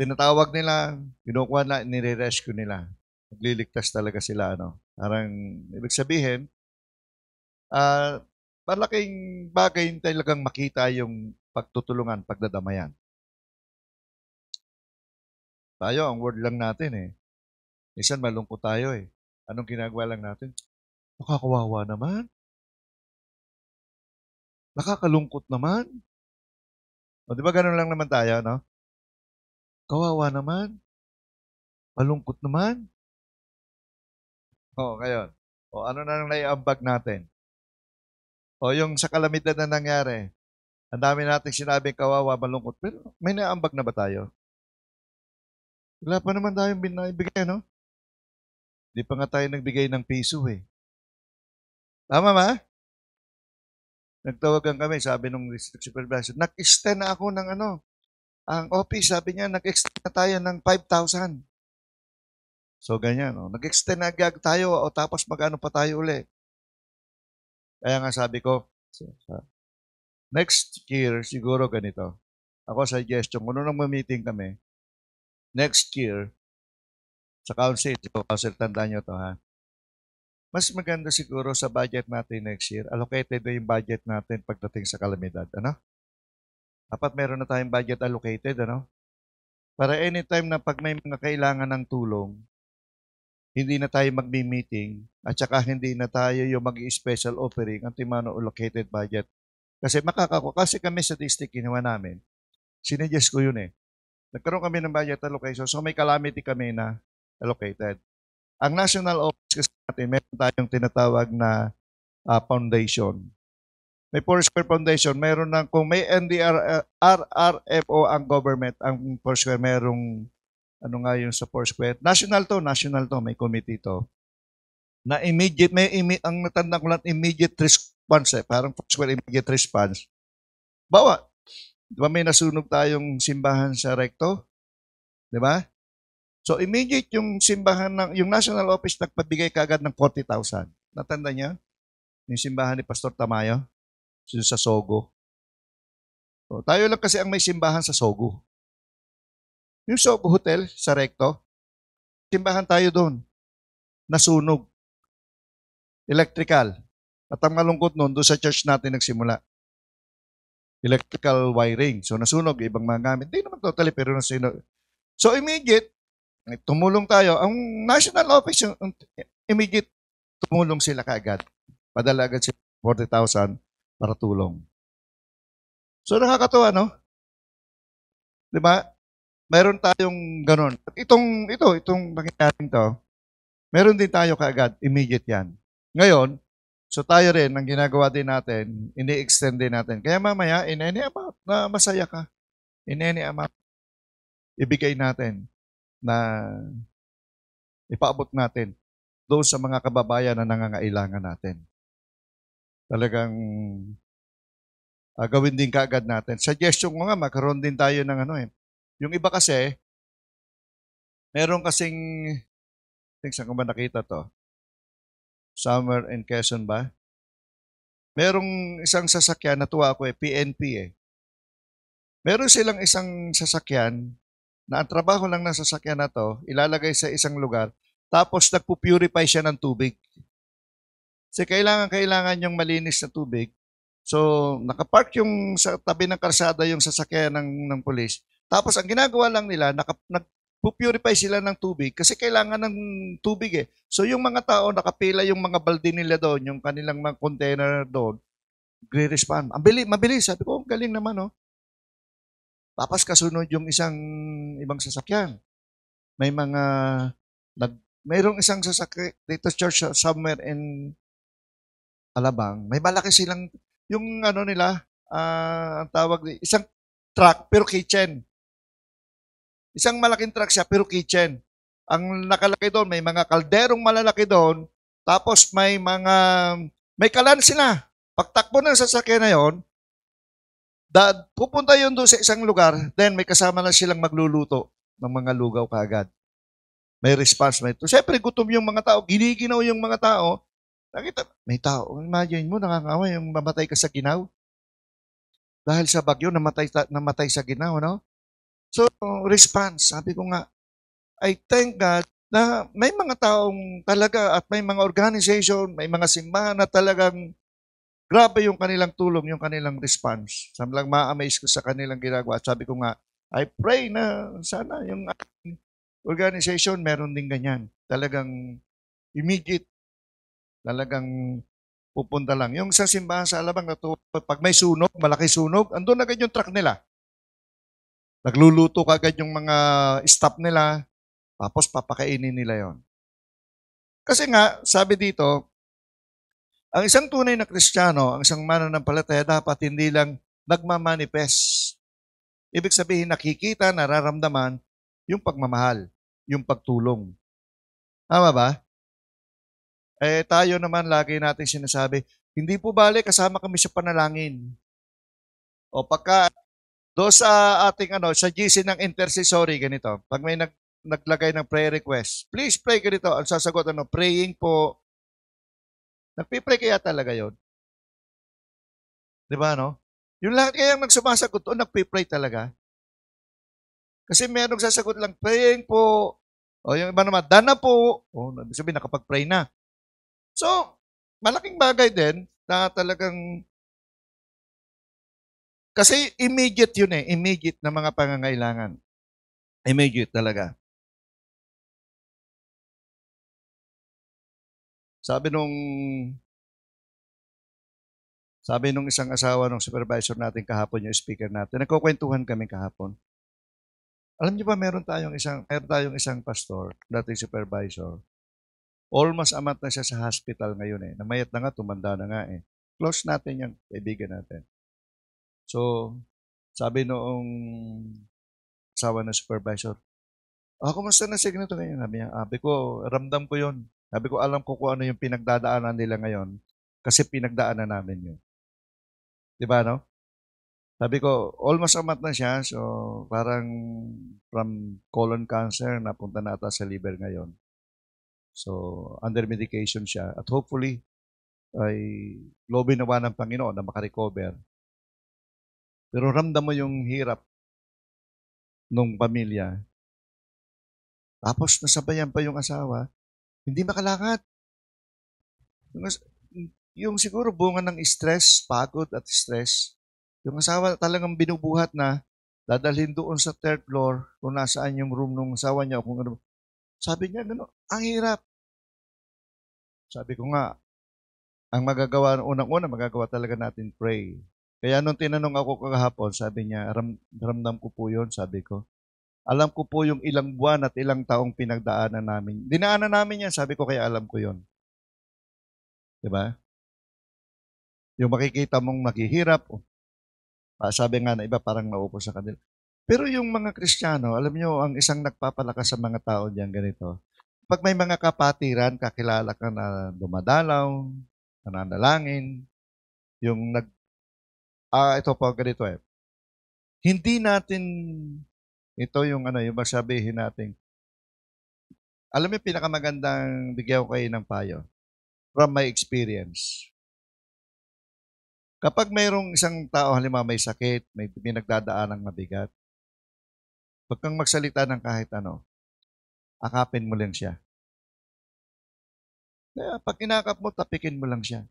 tinatawag nila, kinukuha na, nire-rescue nila. Magliligtas talaga sila, Parang, ibig sabihin, malaking bagay talagang makita yung pagtutulungan, pagdadamayan. Tayo, ang word lang natin Minsan malungkot tayo Anong ginagawa lang natin? Nakakawawa naman. Nakakalungkot naman. O, di ba ganun lang naman tayo, Kawawa naman. Malungkot naman. O, ngayon. O, ano na lang naiambag natin? O, yung sa kalamidad na nangyari, ang dami natin sinabing kawawa, malungkot. Pero may naambag na ba tayo? Wala pa naman tayong binibigay, Di pa nga tayo nagbigay ng piso, Tama ba? Nagtawagan kami, sabi nung district supervisor, nag-extend na ako ng ang office, sabi niya, nag-extend na tayo ng 5,000. So, ganyan. Oh. Nag-extend na agad tayo o tapos magano pa tayo uli. Kaya nga sabi ko, next year, siguro ganito. Ako, suggestion, kung nung meeting kami, next year, sa council, tandaan nyo to ha. Mas maganda siguro sa budget natin next year, allocated na yung budget natin pagdating sa kalamidad. Ano? Dapat meron na tayong budget allocated, ano? Para anytime na pag may mga kailangan ng tulong, hindi na tayo magmi-meeting at saka hindi na tayo yung mag-special offering ang timano allocated budget. Kasi kami sa district ginawa namin, sinuggest ko yun eh. Nagkaroon kami ng budget allocation, so may calamity kami na allocated. Ang national office kasi natin, meron tayong tinatawag na foundation. May Foursquare Foundation, meron ng, kung may RRFO ang government, ang Foursquare merong, ano nga yung sa Foursquare, national to, may committee to, na immediate, ang natanda ko lang, immediate response parang Foursquare immediate response. Bawa, di ba may nasunog tayong simbahan sa Recto? Di ba? So immediate yung simbahan yung national office nagpabigay kaagad ng 40,000. Natanda niya? Yung simbahan ni Pastor Tamayo sa Sogo. So, tayo lang kasi ang may simbahan sa Sogo. Yung Sogo Hotel sa Recto, simbahan tayo doon. Nasunog. Electrical. At ang malungkot noon, doon sa church natin nagsimula. Electrical wiring. So nasunog, ibang mga gamit. Hindi naman totally, pero nasunog. So immediate, tumulong tayo. Ang national office, immediate, tumulong sila kaagad. Padala agad sila 40,000 para tulong. So nakakatuwa, no? Di ba? Meron tayong ganun. At itong nangyayaring to, meron din tayo kaagad, immediate yan. Ngayon, so tayo rin, ang ginagawa din natin, ini-extend din natin. Kaya mamaya, in any amount na masaya ka, in any amount, ibigay natin na ipaabot natin doon sa mga kababayan na nangangailangan natin. Talagang gawin din kaagad natin. Suggestion ko nga, magkaroon din tayo ng yung iba kasi, meron kasing, saan ko ba nakita to? Summer in Quezon ba? Merong isang sasakyan, natuwa ako PNP Meron silang isang sasakyan na ang trabaho lang ng sasakyan na to, ilalagay sa isang lugar, tapos nagpupurify siya ng tubig. Kasi kailangan yung malinis na tubig. So, nakapark yung sa tabi ng kalsada yung sasakyan ng pulis. Tapos, ang ginagawa lang nila, nagpupurify sila ng tubig kasi kailangan ng tubig So, yung mga tao, nakapila yung mga balde nila doon, yung kanilang mga container doon, gre-respond. Mabilis. Sabi ko, galing naman, no? Tapos kasunod yung ibang sasakyan. Mayroong isang sasakyan dito church somewhere in Alabang. May malaki silang, yung nila, ang tawag, isang truck pero kitchen. Isang malaking truck siya pero kitchen. Ang nakalaki doon, may mga kalderong malalaki doon, tapos may kalan sila. Pagtakbo ng sasakyan na yon, pupunta yun doon sa isang lugar, then may kasama na silang magluluto ng mga lugaw kaagad. May response na ito. Siyempre, gutom yung mga tao, giniginaw yung mga tao. Nakita, may tao. Imagine mo, nakakawa yung mamatay ka sa ginaw. Dahil sa bagyo, namatay sa ginaw, no? So, response. Sabi ko nga, I thank God na may mga taong talaga at may mga organization, may mga simbahan na talagang grabe yung kanilang tulong, yung kanilang response. Sabi lang, ma-amaze ko sa kanilang ginagawa. At sabi ko nga, I pray na sana yung organization meron din ganyan. Talagang immediate, talagang pupunta lang. Yung sa simbahan sa Alabang, pag may sunog, malaki sunog, andun agad yung truck nila. Nagluluto kagad yung mga staff nila, tapos papakainin nila yon. Kasi nga, sabi dito, ang isang tunay na Kristiyano, ang isang mananampalataya, dapat hindi lang nagmamanifest. Ibig sabihin, nakikita, nararamdaman yung pagmamahal, yung pagtulong. Tama ba? Tayo naman, lagi natin sinasabi, hindi po bale, kasama kami sa panalangin. O pagka, do sa ating, sa GC ng intercessory, ganito, pag may naglagay ng prayer request. Please pray ka dito. Ang sasagot, praying po. Nagpipray kaya talaga yon? Di ba, no? Yung lahat kayang nagsumasagot doon, nagpipray talaga. Kasi merong sasagot lang, praying po. O yung iba naman, dana po. O, sabihin, nakapag-pray na. So, malaking bagay din na talagang, kasi immediate yun eh. Immediate na mga pangangailangan. Immediate talaga. Sabi nung isang asawa ng supervisor natin kahapon, yung speaker natin, nagkukwentuhan kami kahapon. Alam niyo ba, meron tayong isang pastor, dating supervisor. Almost amat na siya sa hospital ngayon eh. Namayat na nga, tumanda na nga eh. Close natin yung kaibigan natin. So, sabi noong asawa ng supervisor, kumusta na si ganito ngayon? Sabi ko, ramdam ko yun. Sabi ko, alam ko kung ano yung pinagdadaanan nila ngayon kasi pinagdaanan namin yun. Diba, no? Sabi ko, almost amat na siya. So, parang from colon cancer, napunta na ata sa liver ngayon. So, under medication siya. At hopefully, ay loobin nawa ng Panginoon na makarecover. Pero ramdam mo yung hirap nung pamilya. Tapos, nasabayan pa yung asawa. Hindi makalakad. Yung siguro bunga ng stress, pagod at stress. Yung asawa talagang binubuhat na, dadalhin doon sa third floor kung nasaan yung room ng asawa niya o kung ano. Sabi niya, ang hirap. Sabi ko nga, ang magagawa, unang-una, magagawa talaga natin pray. Kaya nung tinanong ako kahapon, sabi niya, ramdam ko po yun, sabi ko. Alam ko po yung ilang buwan at ilang taong pinagdaanan namin. Dinaanan namin yan, sabi ko, kaya alam ko yun. Diba? Yung makikita mong naghihirap, sabi nga na iba parang naupo sa kanila. Pero yung mga Kristiyano, alam nyo, ang isang nagpapalakas sa mga tao diyan ganito. Pag may mga kapatiran, kakilala ka na dumadalaw, nananalangin, yung ito po ganito eh. Hindi natin, ito yung yung masabihin natin, alam mo yung pinakamagandang bigyan ko kayo ng payo from my experience. Kapag mayroong isang tao, halimbawa may sakit, may pinagdadaan ng mabigat, huwag kang magsalita ng kahit ano. Akapin mo lang siya. Kaya pag kinakap mo, tapikin mo lang siya.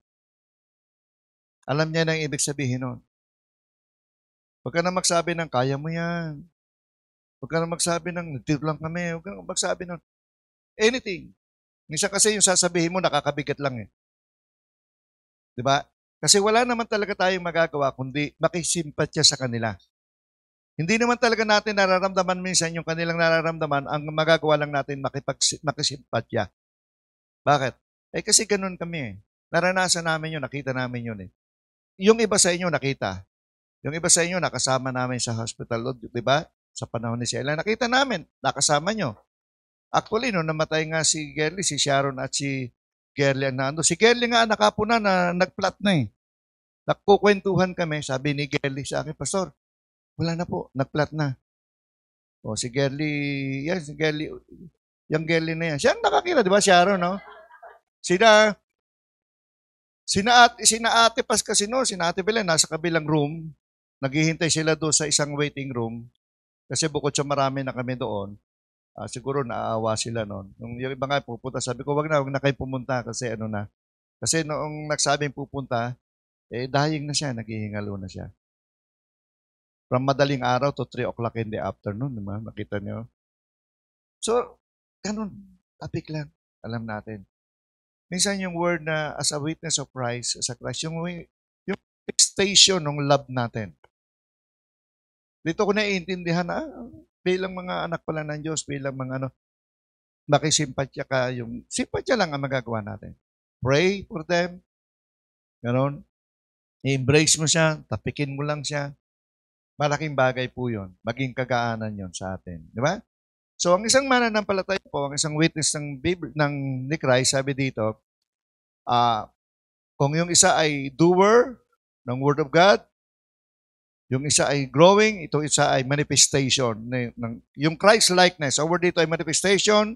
Alam niya na ang ibig sabihin nun. Huwag ka na magsabi ng, kaya mo yan. Huwag ka na magsabi ng, nagtiro lang kami. Huwag ka na magsabi ng, anything. Minsan kasi yung sasabihin mo, nakakabigat lang eh. Diba? Kasi wala naman talaga tayong magagawa kundi makisimpatya sa kanila. Hindi naman talaga natin nararamdaman minsan yung kanilang nararamdaman, ang magagawa lang natin makisimpatya. Bakit? Kasi ganun kami eh. Naranasan namin yun, nakita namin yun eh. Yung iba sa inyo nakita. Yung iba sa inyo nakasama namin sa hospital, di ba? Sa panahon ni Sheila, nakita namin, nakasama nyo. Actually, nung namatay nga si Gerly, si Sharon at si Gerly ang nando. Si Gerly nga nakapo na nagplat na eh. Nagkukwentuhan kami, sabi ni Gerly sa akin, Pastor, wala na po, nagplat na. O si Gerly, yan, si Gerly, yung Gerly na yan. Siya ang nakakita, di ba, Sharon, no? Sina Ate Pas kasi no, sina Ate Belen, nasa kabilang room, naghihintay sila doon sa isang waiting room, kasi bukod sa marami na kami doon, siguro naaawa sila noon. Nung yung iba nga pupunta, sabi ko, wag na kayo pumunta kasi ano na. Kasi noong nagsabing pupunta, dying na siya, naghihingalo na siya. From madaling araw to 3 o'clock in the afternoon, diba? Nakita niyo? So, ganun, topic lang, alam natin. Minsan yung word na as a witness of Christ, as a Christ, yung extension ng love natin. Dito ko naiintindihan na, bilang mga anak pala ng Diyos, bilang mga makisimpatya ka, yung simpatya lang ang magagawa natin. Pray for them. Ganon. I-embrace mo siya, tapikin mo lang siya. Malaking bagay po yun. Maging kagaanan yun sa atin. Di ba? So, ang isang mananampalataya po, ang isang witness ni Christ, sabi dito, kung yung isa ay doer ng Word of God, Yung isa ay growing, ito isa ay manifestation. Yung Christ-likeness, our dito ay manifestation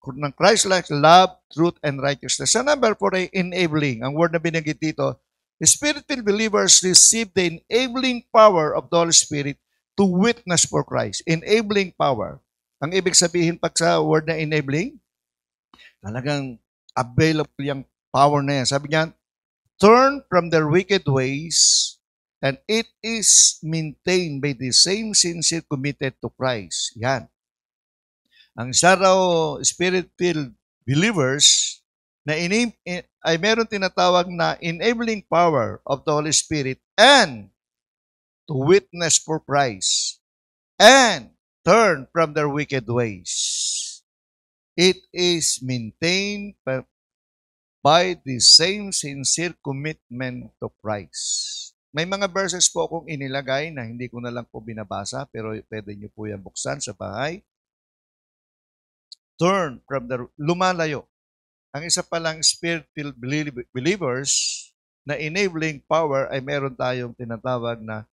ng Christ-like love, truth, and righteousness. Sa number 4 ay enabling. Ang word na binanggit dito, the Spirit-filled believers receive the enabling power of the Holy Spirit to witness for Christ. Enabling power. Ang ibig sabihin pag sa word na enabling, talagang available yung power na yan. Sabi niya, turn from their wicked ways, and it is maintained by the same sincere committed to Christ. Yan. Ang isa raw Spirit-filled believers na ay meron tinatawag na enabling power of the Holy Spirit and to witness for Christ and turn from their wicked ways. It is maintained by the same sincere commitment to Christ. May mga verses po akong inilagay na hindi ko na lang po binabasa, pero pwede nyo po yan buksan sa bahay. Turn from the lumalayo. Ang isa palang Spirit-filled believers na enabling power ay meron tayong tinatawag na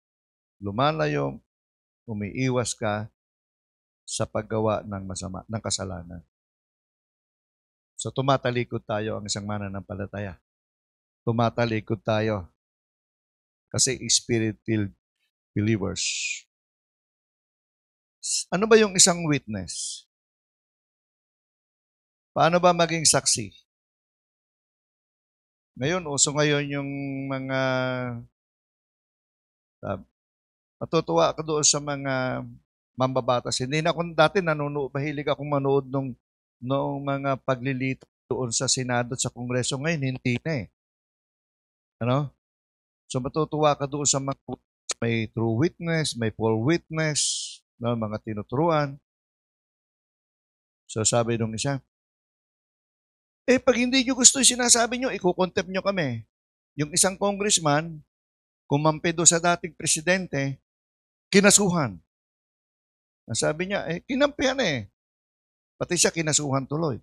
lumalayo, umiiwas ka sa paggawa ng masama, ng kasalanan. So tumatalikod tayo ang isang mananampalataya. Tumatalikod tayo. Kasi Spirit-filled believers. Ano ba yung isang witness? Paano ba maging saksi? Ngayon, uso ngayon yung mga matutuwa ka doon sa mga mambabatas. Hindi na ako dati mahilig akong manood nung mga paglilito doon sa Senado at sa Kongreso. Ngayon, hindi na eh. Ano? So matutuwa ka doon sa mga may true witness, may false witness, no, mga tinuturuan. So sabi nung isa, pag hindi nyo gusto yung sinasabi nyo, ikukontempt nyo kami. Yung isang congressman, kumampi doon sa dating presidente, kinasuhan. Sabi niya, kinampihan eh. Pati siya kinasuhan tuloy.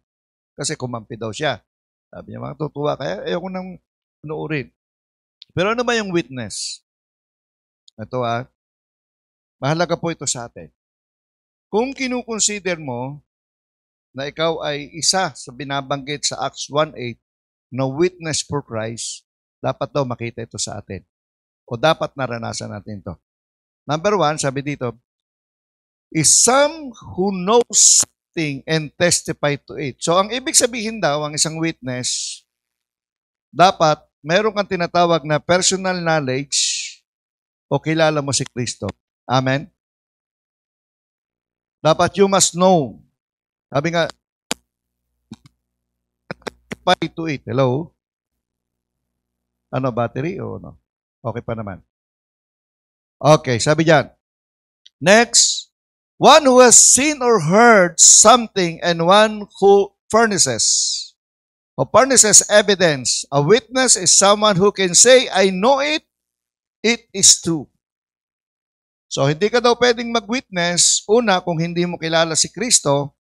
Kasi kumampi daw siya. Sabi niya, matutuwa kaya, ayoko nang nuurin. Pero ano ba yung witness? Ito mahalaga po ito sa atin. Kung kinukonsider mo na ikaw ay isa sa binabanggit sa Acts 1:8 na witness for Christ, dapat daw makita ito sa atin. O dapat naranasan natin ito. Number 1, sabi dito, is some who knows something and testify to it. So ang ibig sabihin daw, ang isang witness, dapat meron kang tinatawag na personal knowledge o kilala mo si Kristo. Amen? Dapat you must know. Sabi nga, testify to it. Hello? Ano, battery o ano? Okay pa naman. Okay, sabi diyan. Next, one who has seen or heard something and one who furnishes evidence. A witness is someone who can say, I know it, it is true. So, hindi ka daw pwedeng mag-witness, una, kung hindi mo kilala si Kristo.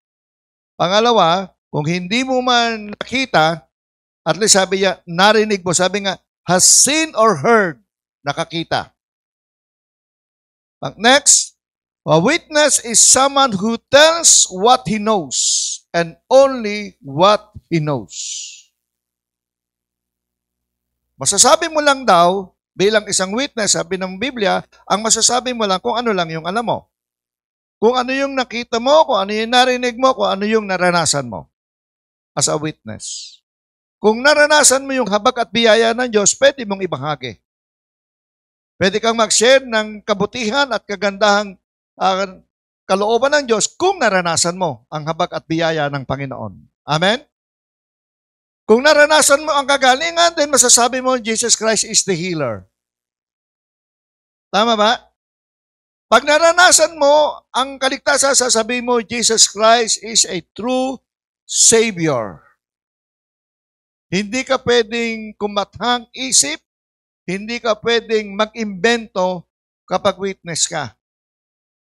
Pangalawa, kung hindi mo man nakita, at least sabi niya, narinig mo, sabi nga, has seen or heard, nakakita. Next, a witness is someone who tells what he knows and only what he knows. Masasabi mo lang daw, bilang isang witness, sabi ng Biblia, ang masasabi mo lang kung ano lang yung alam mo. Kung ano yung nakita mo, kung ano yung narinig mo, kung ano yung naranasan mo as a witness. Kung naranasan mo yung habag at biyaya ng Diyos, pwede mong ibahagi. Pwede kang mag-share ng kabutihan at kagandahang kalooban ng Diyos kung naranasan mo ang habag at biyaya ng Panginoon. Amen? Kung naranasan mo ang kagalingan, then masasabi mo, Jesus Christ is the healer. Tama ba? Pag naranasan mo ang kaligtasan, sasabihin mo, Jesus Christ is a true Savior. Hindi ka pwedeng kumathang isip, hindi ka pwedeng mag-imbento kapag witness ka.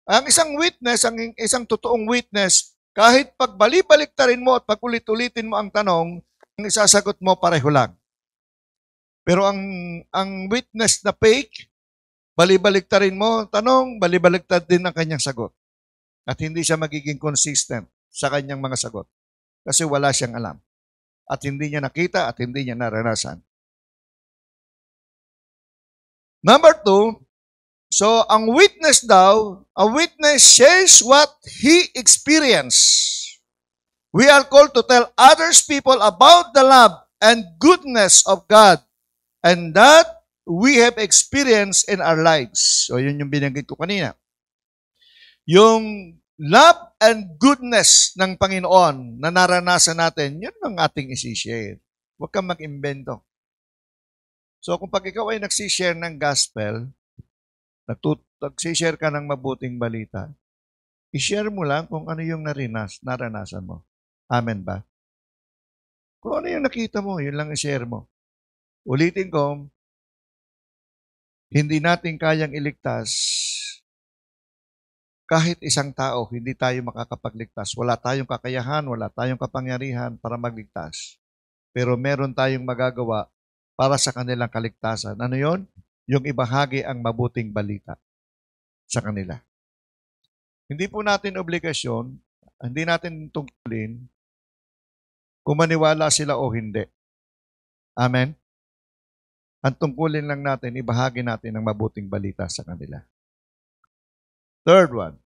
Ang isang witness, ang isang totoong witness, kahit pagbali-baliktarin mo at pag-ulit-ulitin mo ang tanong, ang isasagot mo pareho lang. Pero ang witness na fake, Balibaliktarin mo, tanong, balibaliktad din ang kanyang sagot. At hindi siya magiging consistent sa kanyang mga sagot. Kasi wala siyang alam. At hindi niya nakita at hindi niya naranasan. Number 2, so ang witness daw, a witness shares what he experienced. We are called to tell others people about the love and goodness of God and that we have experienced in our lives. So yun yung binanggit ko kanina. Yung love and goodness ng Panginoon na naranasan natin, yun ang ating isi-share. Huwag kang mag-imbento. So kung pag ikaw ay nagsishare ng gospel, nagsishare ka ng mabuting balita, i-share mo lang kung ano yung naranasan mo. Amen ba? Kung ano yung nakita mo, yun lang i-share mo. Ulitin ko, hindi natin kayang iligtas kahit isang tao, hindi tayo makakapagligtas. Wala tayong kakayahan, wala tayong kapangyarihan para magligtas. Pero meron tayong magagawa para sa kanilang kaligtasan. Ano yon? Yung ibahagi ang mabuting balita sa kanila. Hindi po natin obligasyon, hindi natin tungkulin kung maniwala sila o hindi. Amen? Ang tungkulin lang natin, ibahagi natin ang mabuting balita sa kanila. Third one.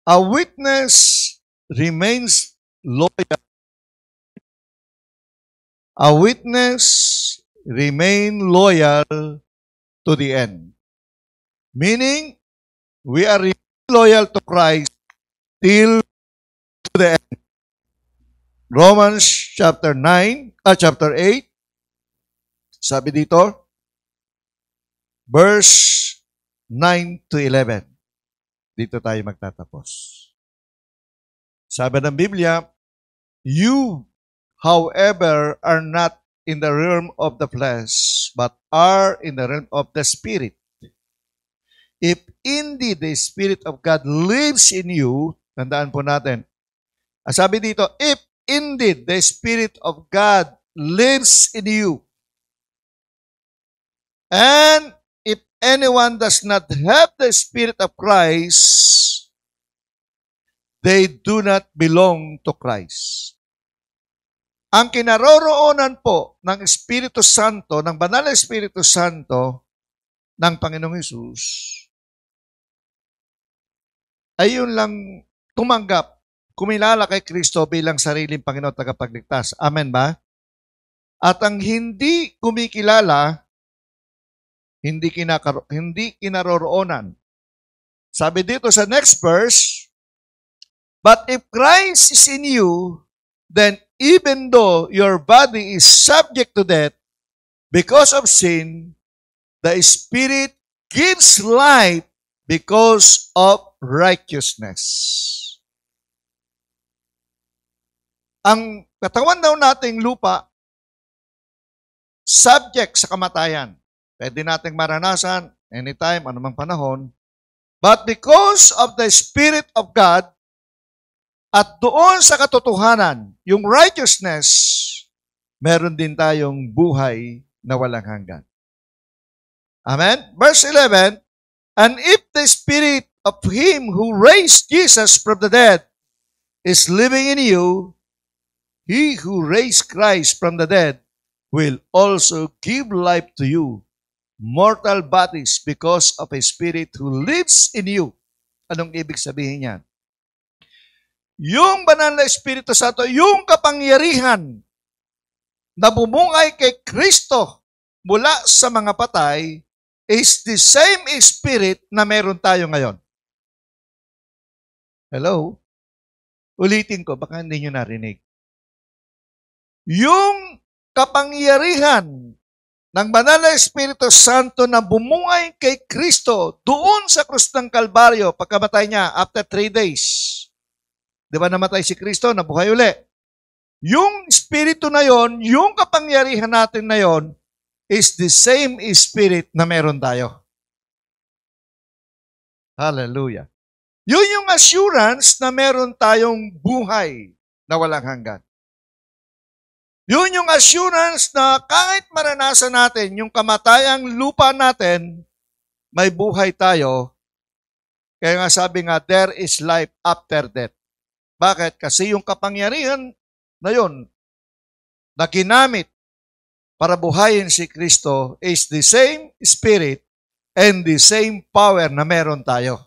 A witness remains loyal. A witness remain loyal to the end. Meaning, we are loyal to Christ till the end. Romans chapter 8, sabi dito, verse 9 to 11. Dito tayo magtatapos. Sabi ng Biblia, you, however, are not in the realm of the flesh, but are in the realm of the Spirit. If indeed the Spirit of God lives in you, tandaan po natin, sabi dito, if indeed the Spirit of God lives in you, and if anyone does not have the Spirit of Christ, they do not belong to Christ. Ang kinaroroonan po ng Espiritu Santo, ng Banal na Espiritu Santo ng Panginoong Hesus, ay yun lang tumanggap, kumilala kay Kristo bilang sariling Panginoon at tagapagligtas. Amen ba? At ang hindi kumikilala, hindi kinaroroonan. Sabi dito sa next verse, but if Christ is in you, then even though your body is subject to death because of sin, the Spirit gives life because of righteousness. Ang katawan daw nating lupa, subject sa kamatayan. Pwede nating maranasan anytime, anumang panahon. But because of the Spirit of God, at doon sa katotohanan, yung righteousness, meron din tayong buhay na walang hanggan. Amen? Verse 11, and if the Spirit of Him who raised Jesus from the dead is living in you, He who raised Christ from the dead will also give life to you, mortal bodies, because of a Spirit who lives in you. Anong ibig sabihin yan? Yung Banal na Espiritu Santo, yung kapangyarihan na bumungay kay Kristo mula sa mga patay, is the same Spirit na meron tayo ngayon. Hello? Ulitin ko, baka hindi nyo narinig. Yung kapangyarihan ng Banal na Espiritu Santo na bumungay kay Kristo doon sa krus ng Kalbaryo pagkamatay niya after 3 days. Di ba namatay si Kristo, nabuhay uli. Yung Espiritu na yon, yung kapangyarihan natin na yon, is the same Spirit na meron tayo. Hallelujah. Yun yung assurance na meron tayong buhay na walang hanggan. Yun yung assurance na kahit maranasan natin yung kamatayang lupa natin, may buhay tayo. Kaya nga sabi nga, there is life after death. Bakit? Kasi yung kapangyarihan na yun, na ginamit para buhayin si Kristo is the same Spirit and the same power na meron tayo.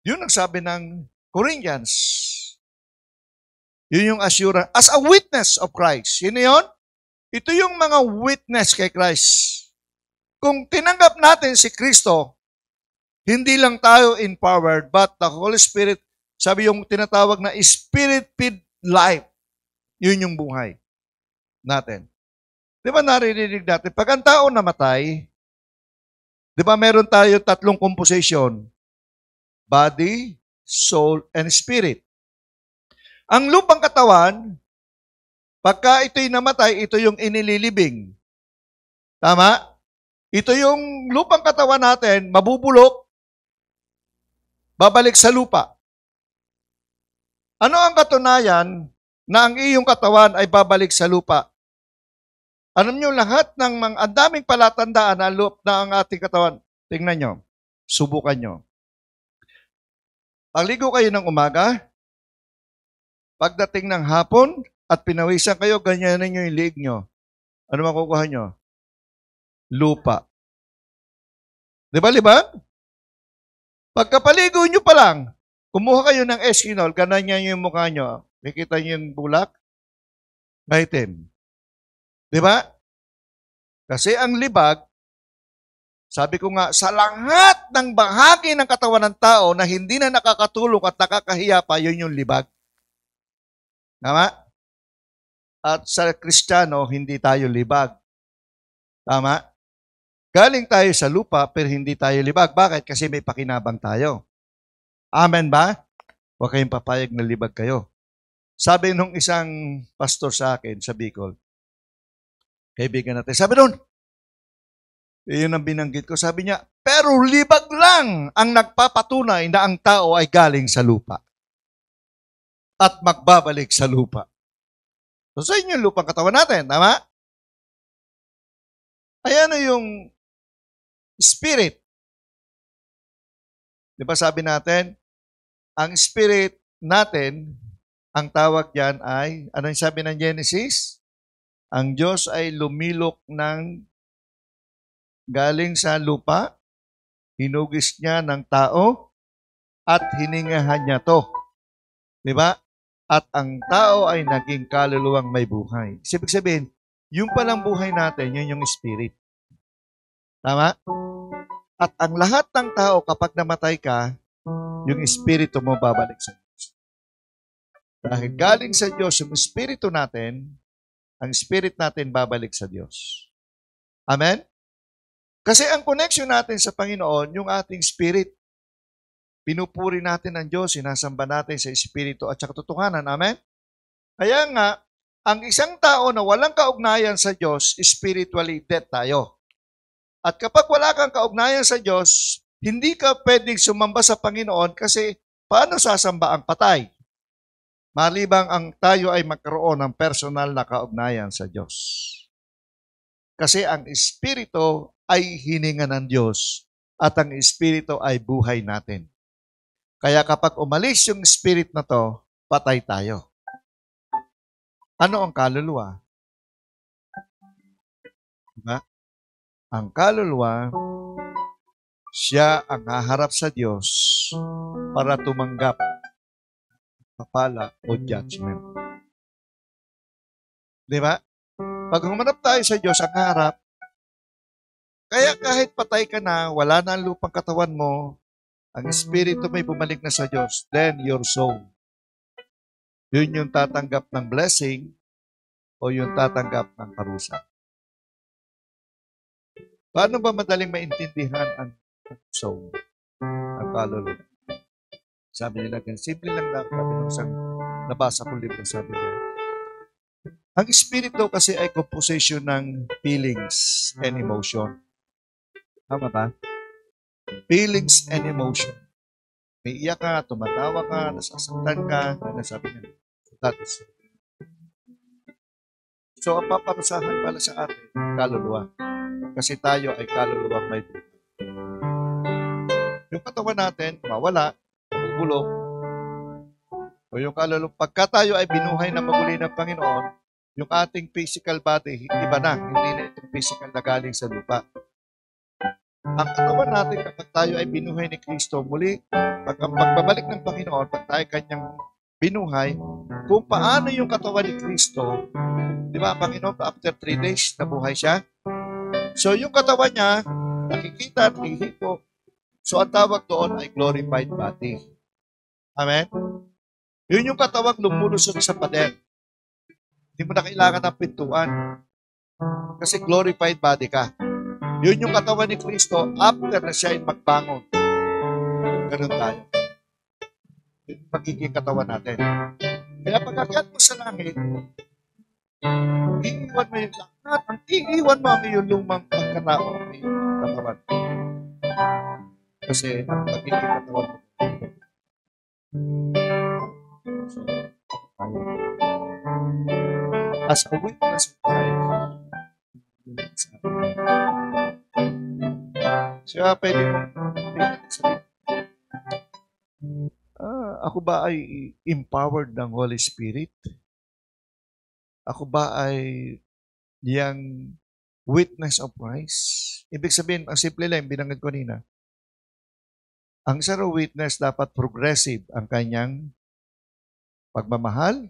Yun ang sabi ng Corinthians. Yun yung assurance. As a witness of Christ. Yun yun? Ito yung mga witness kay Christ. Kung tinanggap natin si Kristo, hindi lang tayo empowered, but the Holy Spirit, sabi yung tinatawag na Spirit-filled life. Yun yung buhay natin. Di ba naririnig natin? Pag ang tao namatay, di ba meron tayo tatlong composition? Body, soul, and spirit. Ang lupang katawan, pagka ito'y namatay, ito yung inililibing. Tama? Ito yung lupang katawan natin, mabubulok, babalik sa lupa. Ano ang katunayan na ang iyong katawan ay babalik sa lupa? Alam nyo, lahat ng mga daming palatandaan na ang ating katawan. Tingnan nyo, subukan nyo. Pagligo kayo ng umaga, pagdating ng hapon, at pinawisan kayo, ganyan ninyo yung liig nyo. Ano makukuha nyo? Lupa. Di ba, libag? Pagkapaligo nyo pa lang, kumuha kayo ng Eskinol, ganyan yung mukha nyo. Nakikita nyo yung bulak? Maitim. Di ba? Kasi ang libag, sabi ko nga, sa lahat ng bahagi ng katawan ng tao na hindi na nakakatulong at nakakahiya pa, yun yung libag. Tama? At sa Kristiyano, hindi tayo libag. Tama? Galing tayo sa lupa, pero hindi tayo libag. Bakit? Kasi may pakinabang tayo. Amen ba? Huwag kayong papayag na libag kayo. Sabi nung isang pastor sa akin, sa Bicol, kaibigan natin, sabi doon, yun ang binanggit ko, sabi niya, pero libag lang ang nagpapatunay na ang tao ay galing sa lupa at magbabalik sa lupa. So sa inyo yung lupang katawan natin, tama? Ayan na yung spirit. Di ba sabi natin, ang spirit natin, ang tawag diyan ay, ano yung sabi ng Genesis? Ang Diyos ay lumilok ng galing sa lupa, hinugis niya ng tao, at hiningahan niya to. Di ba? At ang tao ay naging kaluluwang may buhay. Ibig sabihin, yung palang buhay natin, yun yung spirit. Tama? At ang lahat ng tao, kapag namatay ka, yung espiritu mo babalik sa Diyos. Dahil galing sa Diyos, yung espiritu natin, ang spirit natin babalik sa Diyos. Amen? Kasi ang connection natin sa Panginoon, yung ating spirit. Pinupuri natin ang Diyos, sinasamba natin sa espiritu at sa katotohanan. Amen? Kaya nga, ang isang tao na walang kaugnayan sa Diyos, spiritually dead tayo. At kapag wala kang kaugnayan sa Diyos, hindi ka pwedeng sumamba sa Panginoon kasi paano sasamba ang patay? Malibang ang tayo ay magkaroon ng personal na kaugnayan sa Diyos. Kasi ang espiritu ay hininga ng Diyos at ang espiritu ay buhay natin. Kaya kapag umalis yung spirit na to, patay tayo. Ano ang kaluluwa? Diba? Ang kaluluwa, siya ang haharap sa Diyos para tumanggap papala o judgment. Di ba? Pag humanap tayo sa Diyos ang harap, kaya kahit patay ka na, wala na ang lupang katawan mo, ang espiritu may bumalik na sa Diyos, then your soul. Yun yung tatanggap ng blessing o yung tatanggap ng parusa. Paano ba madaling maintindihan ang soul, ang kaluluwa? Sabi nila, simple lang daw, sabi nung isang nabasa kong libro, sabi nila, ang spirit daw kasi ay composition ng feelings and emotion. Tama ba? Feelings and emotion. May iyak ka, tumatawa ka, nasasaktan ka, sabi niya. That is it. So, ang paparusahan pala sa atin, kaluluwa. Kasi tayo ay kaluluwang may buhay. Yung katawan natin, mawala, mabubulok. O yung kaluluwa, pagka tayo ay binuhay na maguli ng Panginoon, yung ating physical body, iba na. Hindi na itong physical na galing sa lupa. Ang katawan natin, kapag tayo ay binuhay ni Kristo, muli, pagbabalik ng Panginoon, pag tayo kanyang binuhay, kung paano yung katawan ni Kristo, di ba, Panginoon, after 3 days, nabuhay siya. So, yung katawan niya, nakikita at hihipo. So, ang tawag doon ay glorified body. Amen? Yun yung katawang lumulusot sa pader. Hindi mo na kailangan ng pintuan. Kasi glorified body ka. Yun yung katawan ni Kristo after na siya ay magbangon. Ganun tayo. Yun yung magiging katawan natin. Kaya pagkakyat mo sa langit, iiwan mo yung lahat. Ang iiwan mo ang iyong lumang pagkatao ng iyong katawan. Kasi ang magiging katawan mo. So, as a witness of Christ, siya pwede mong sabihin, ako ba ay empowered ng Holy Spirit? Ako ba ay yang witness of Christ? Ibig sabihin, ang simple lang, binanggit ko nina, ang isang witness dapat progressive ang kanyang pagmamahal,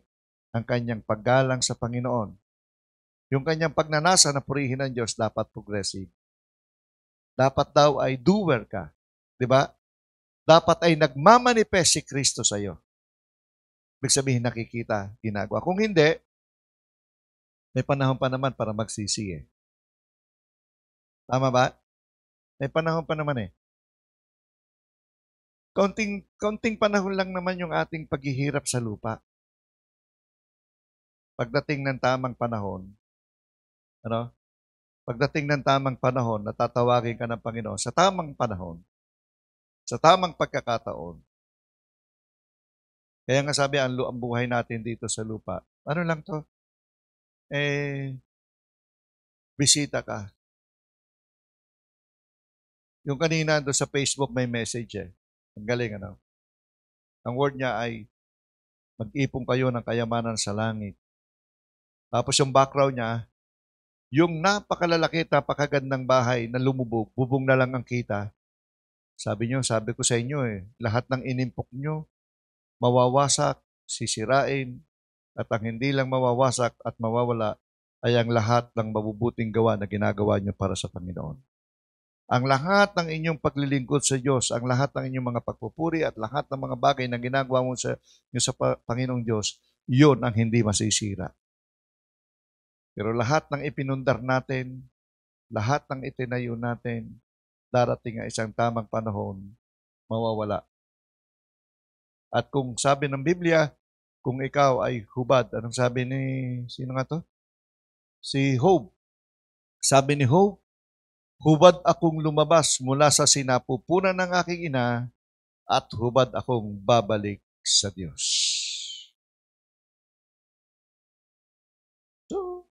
ang kanyang paggalang sa Panginoon. Yung kanyang pagnanasa na purihin ng Diyos dapat progressive. Dapat daw ay doer ka. Di ba? Dapat ay nagmamanifest si Kristo sa iyo. Ibig sabihin nakikita, ginagawa. Kung hindi, may panahon pa naman para magsisi eh. Tama ba? May panahon pa naman eh. Kaunting panahon lang naman yung ating paghihirap sa lupa. Pagdating ng tamang panahon, pagdating ng tamang panahon, natatawagin ka ng Panginoon sa tamang panahon, sa tamang pagkakataon. Kaya nga sabi, ang buhay natin dito sa lupa, ano lang to? Bisita ka. Yung kanina doon sa Facebook may message eh. Ang galing, ano? Ang word niya ay, mag-ipon kayo ng kayamanan sa langit. Tapos yung background niya, yung napakalalaki, napakagandang bahay na lumubog, bubong na lang ang kita. Sabi ko sa inyo eh, lahat ng inimpok nyo, mawawasak, sisirain, at ang hindi lang mawawasak at mawawala ay ang lahat ng mabubuting gawa na ginagawa nyo para sa Panginoon. Ang lahat ng inyong paglilingkod sa Diyos, ang lahat ng inyong mga pagpupuri at lahat ng mga bagay na ginagawa mo sa Panginoong Diyos, yun ang hindi masisira. Pero lahat ng ipinundar natin, lahat ng itinayo natin, darating ang isang tamang panahon, mawawala. At kung sabi ng Biblia, kung ikaw ay hubad, anong sabi ni, sino nga to? Si Job. Sabi ni Job, hubad akong lumabas mula sa sinapupunan ng aking ina at hubad akong babalik sa Diyos. So,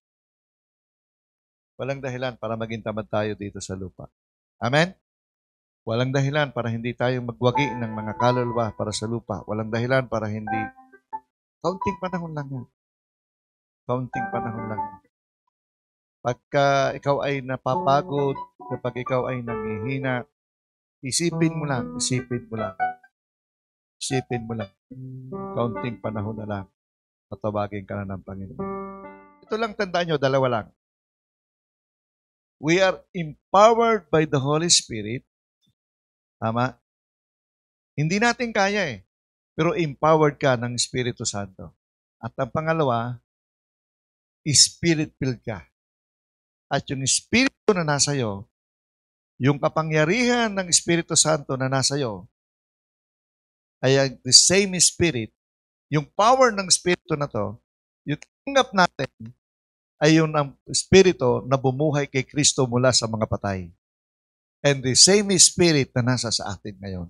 walang dahilan para maging tamad tayo dito sa lupa. Amen? Walang dahilan para hindi tayo magwagi ng mga kaluluwa para sa lupa. Walang dahilan para hindi. Kaunting panahon lang yan. Kaunting panahon lang yan. Pagka ikaw ay napapagod, kapag ikaw ay nanghihina, isipin mo lang. Isipin mo lang. Kaunting panahon na lang. Patawagin ka na ng Panginoon. Ito lang tandaan nyo, dalawa lang. We are empowered by the Holy Spirit. Tama? Hindi natin kaya eh. Pero empowered ka ng Espiritu Santo. At ang pangalawa, Spirit-filled ka. At yung Espiritu na nasa iyo, yung kapangyarihan ng Espiritu Santo na nasa iyo, ay the same Spirit, yung power ng Espiritu na to, yung tinggap natin, ay yung Espiritu na bumuhay kay Kristo mula sa mga patay. And the same Spirit na nasa sa atin ngayon.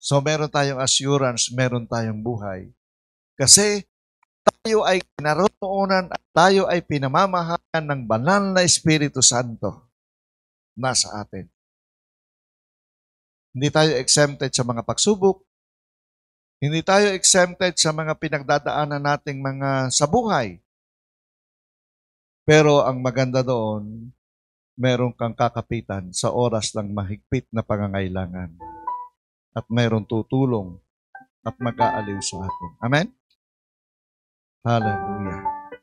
So meron tayong assurance, meron tayong buhay. Kasi tayo ay kinaroonan at tayo ay pinamamahalan ng banal na Espiritu Santo nasa atin. Hindi tayo exempted sa mga pagsubok. Hindi tayo exempted sa mga pinagdadaanan nating mga sa buhay. Pero ang maganda doon, meron kang kakapitan sa oras ng mahigpit na pangangailangan. At mayroong tutulong at mag-aaliw sa atin. Amen? Hallelujah.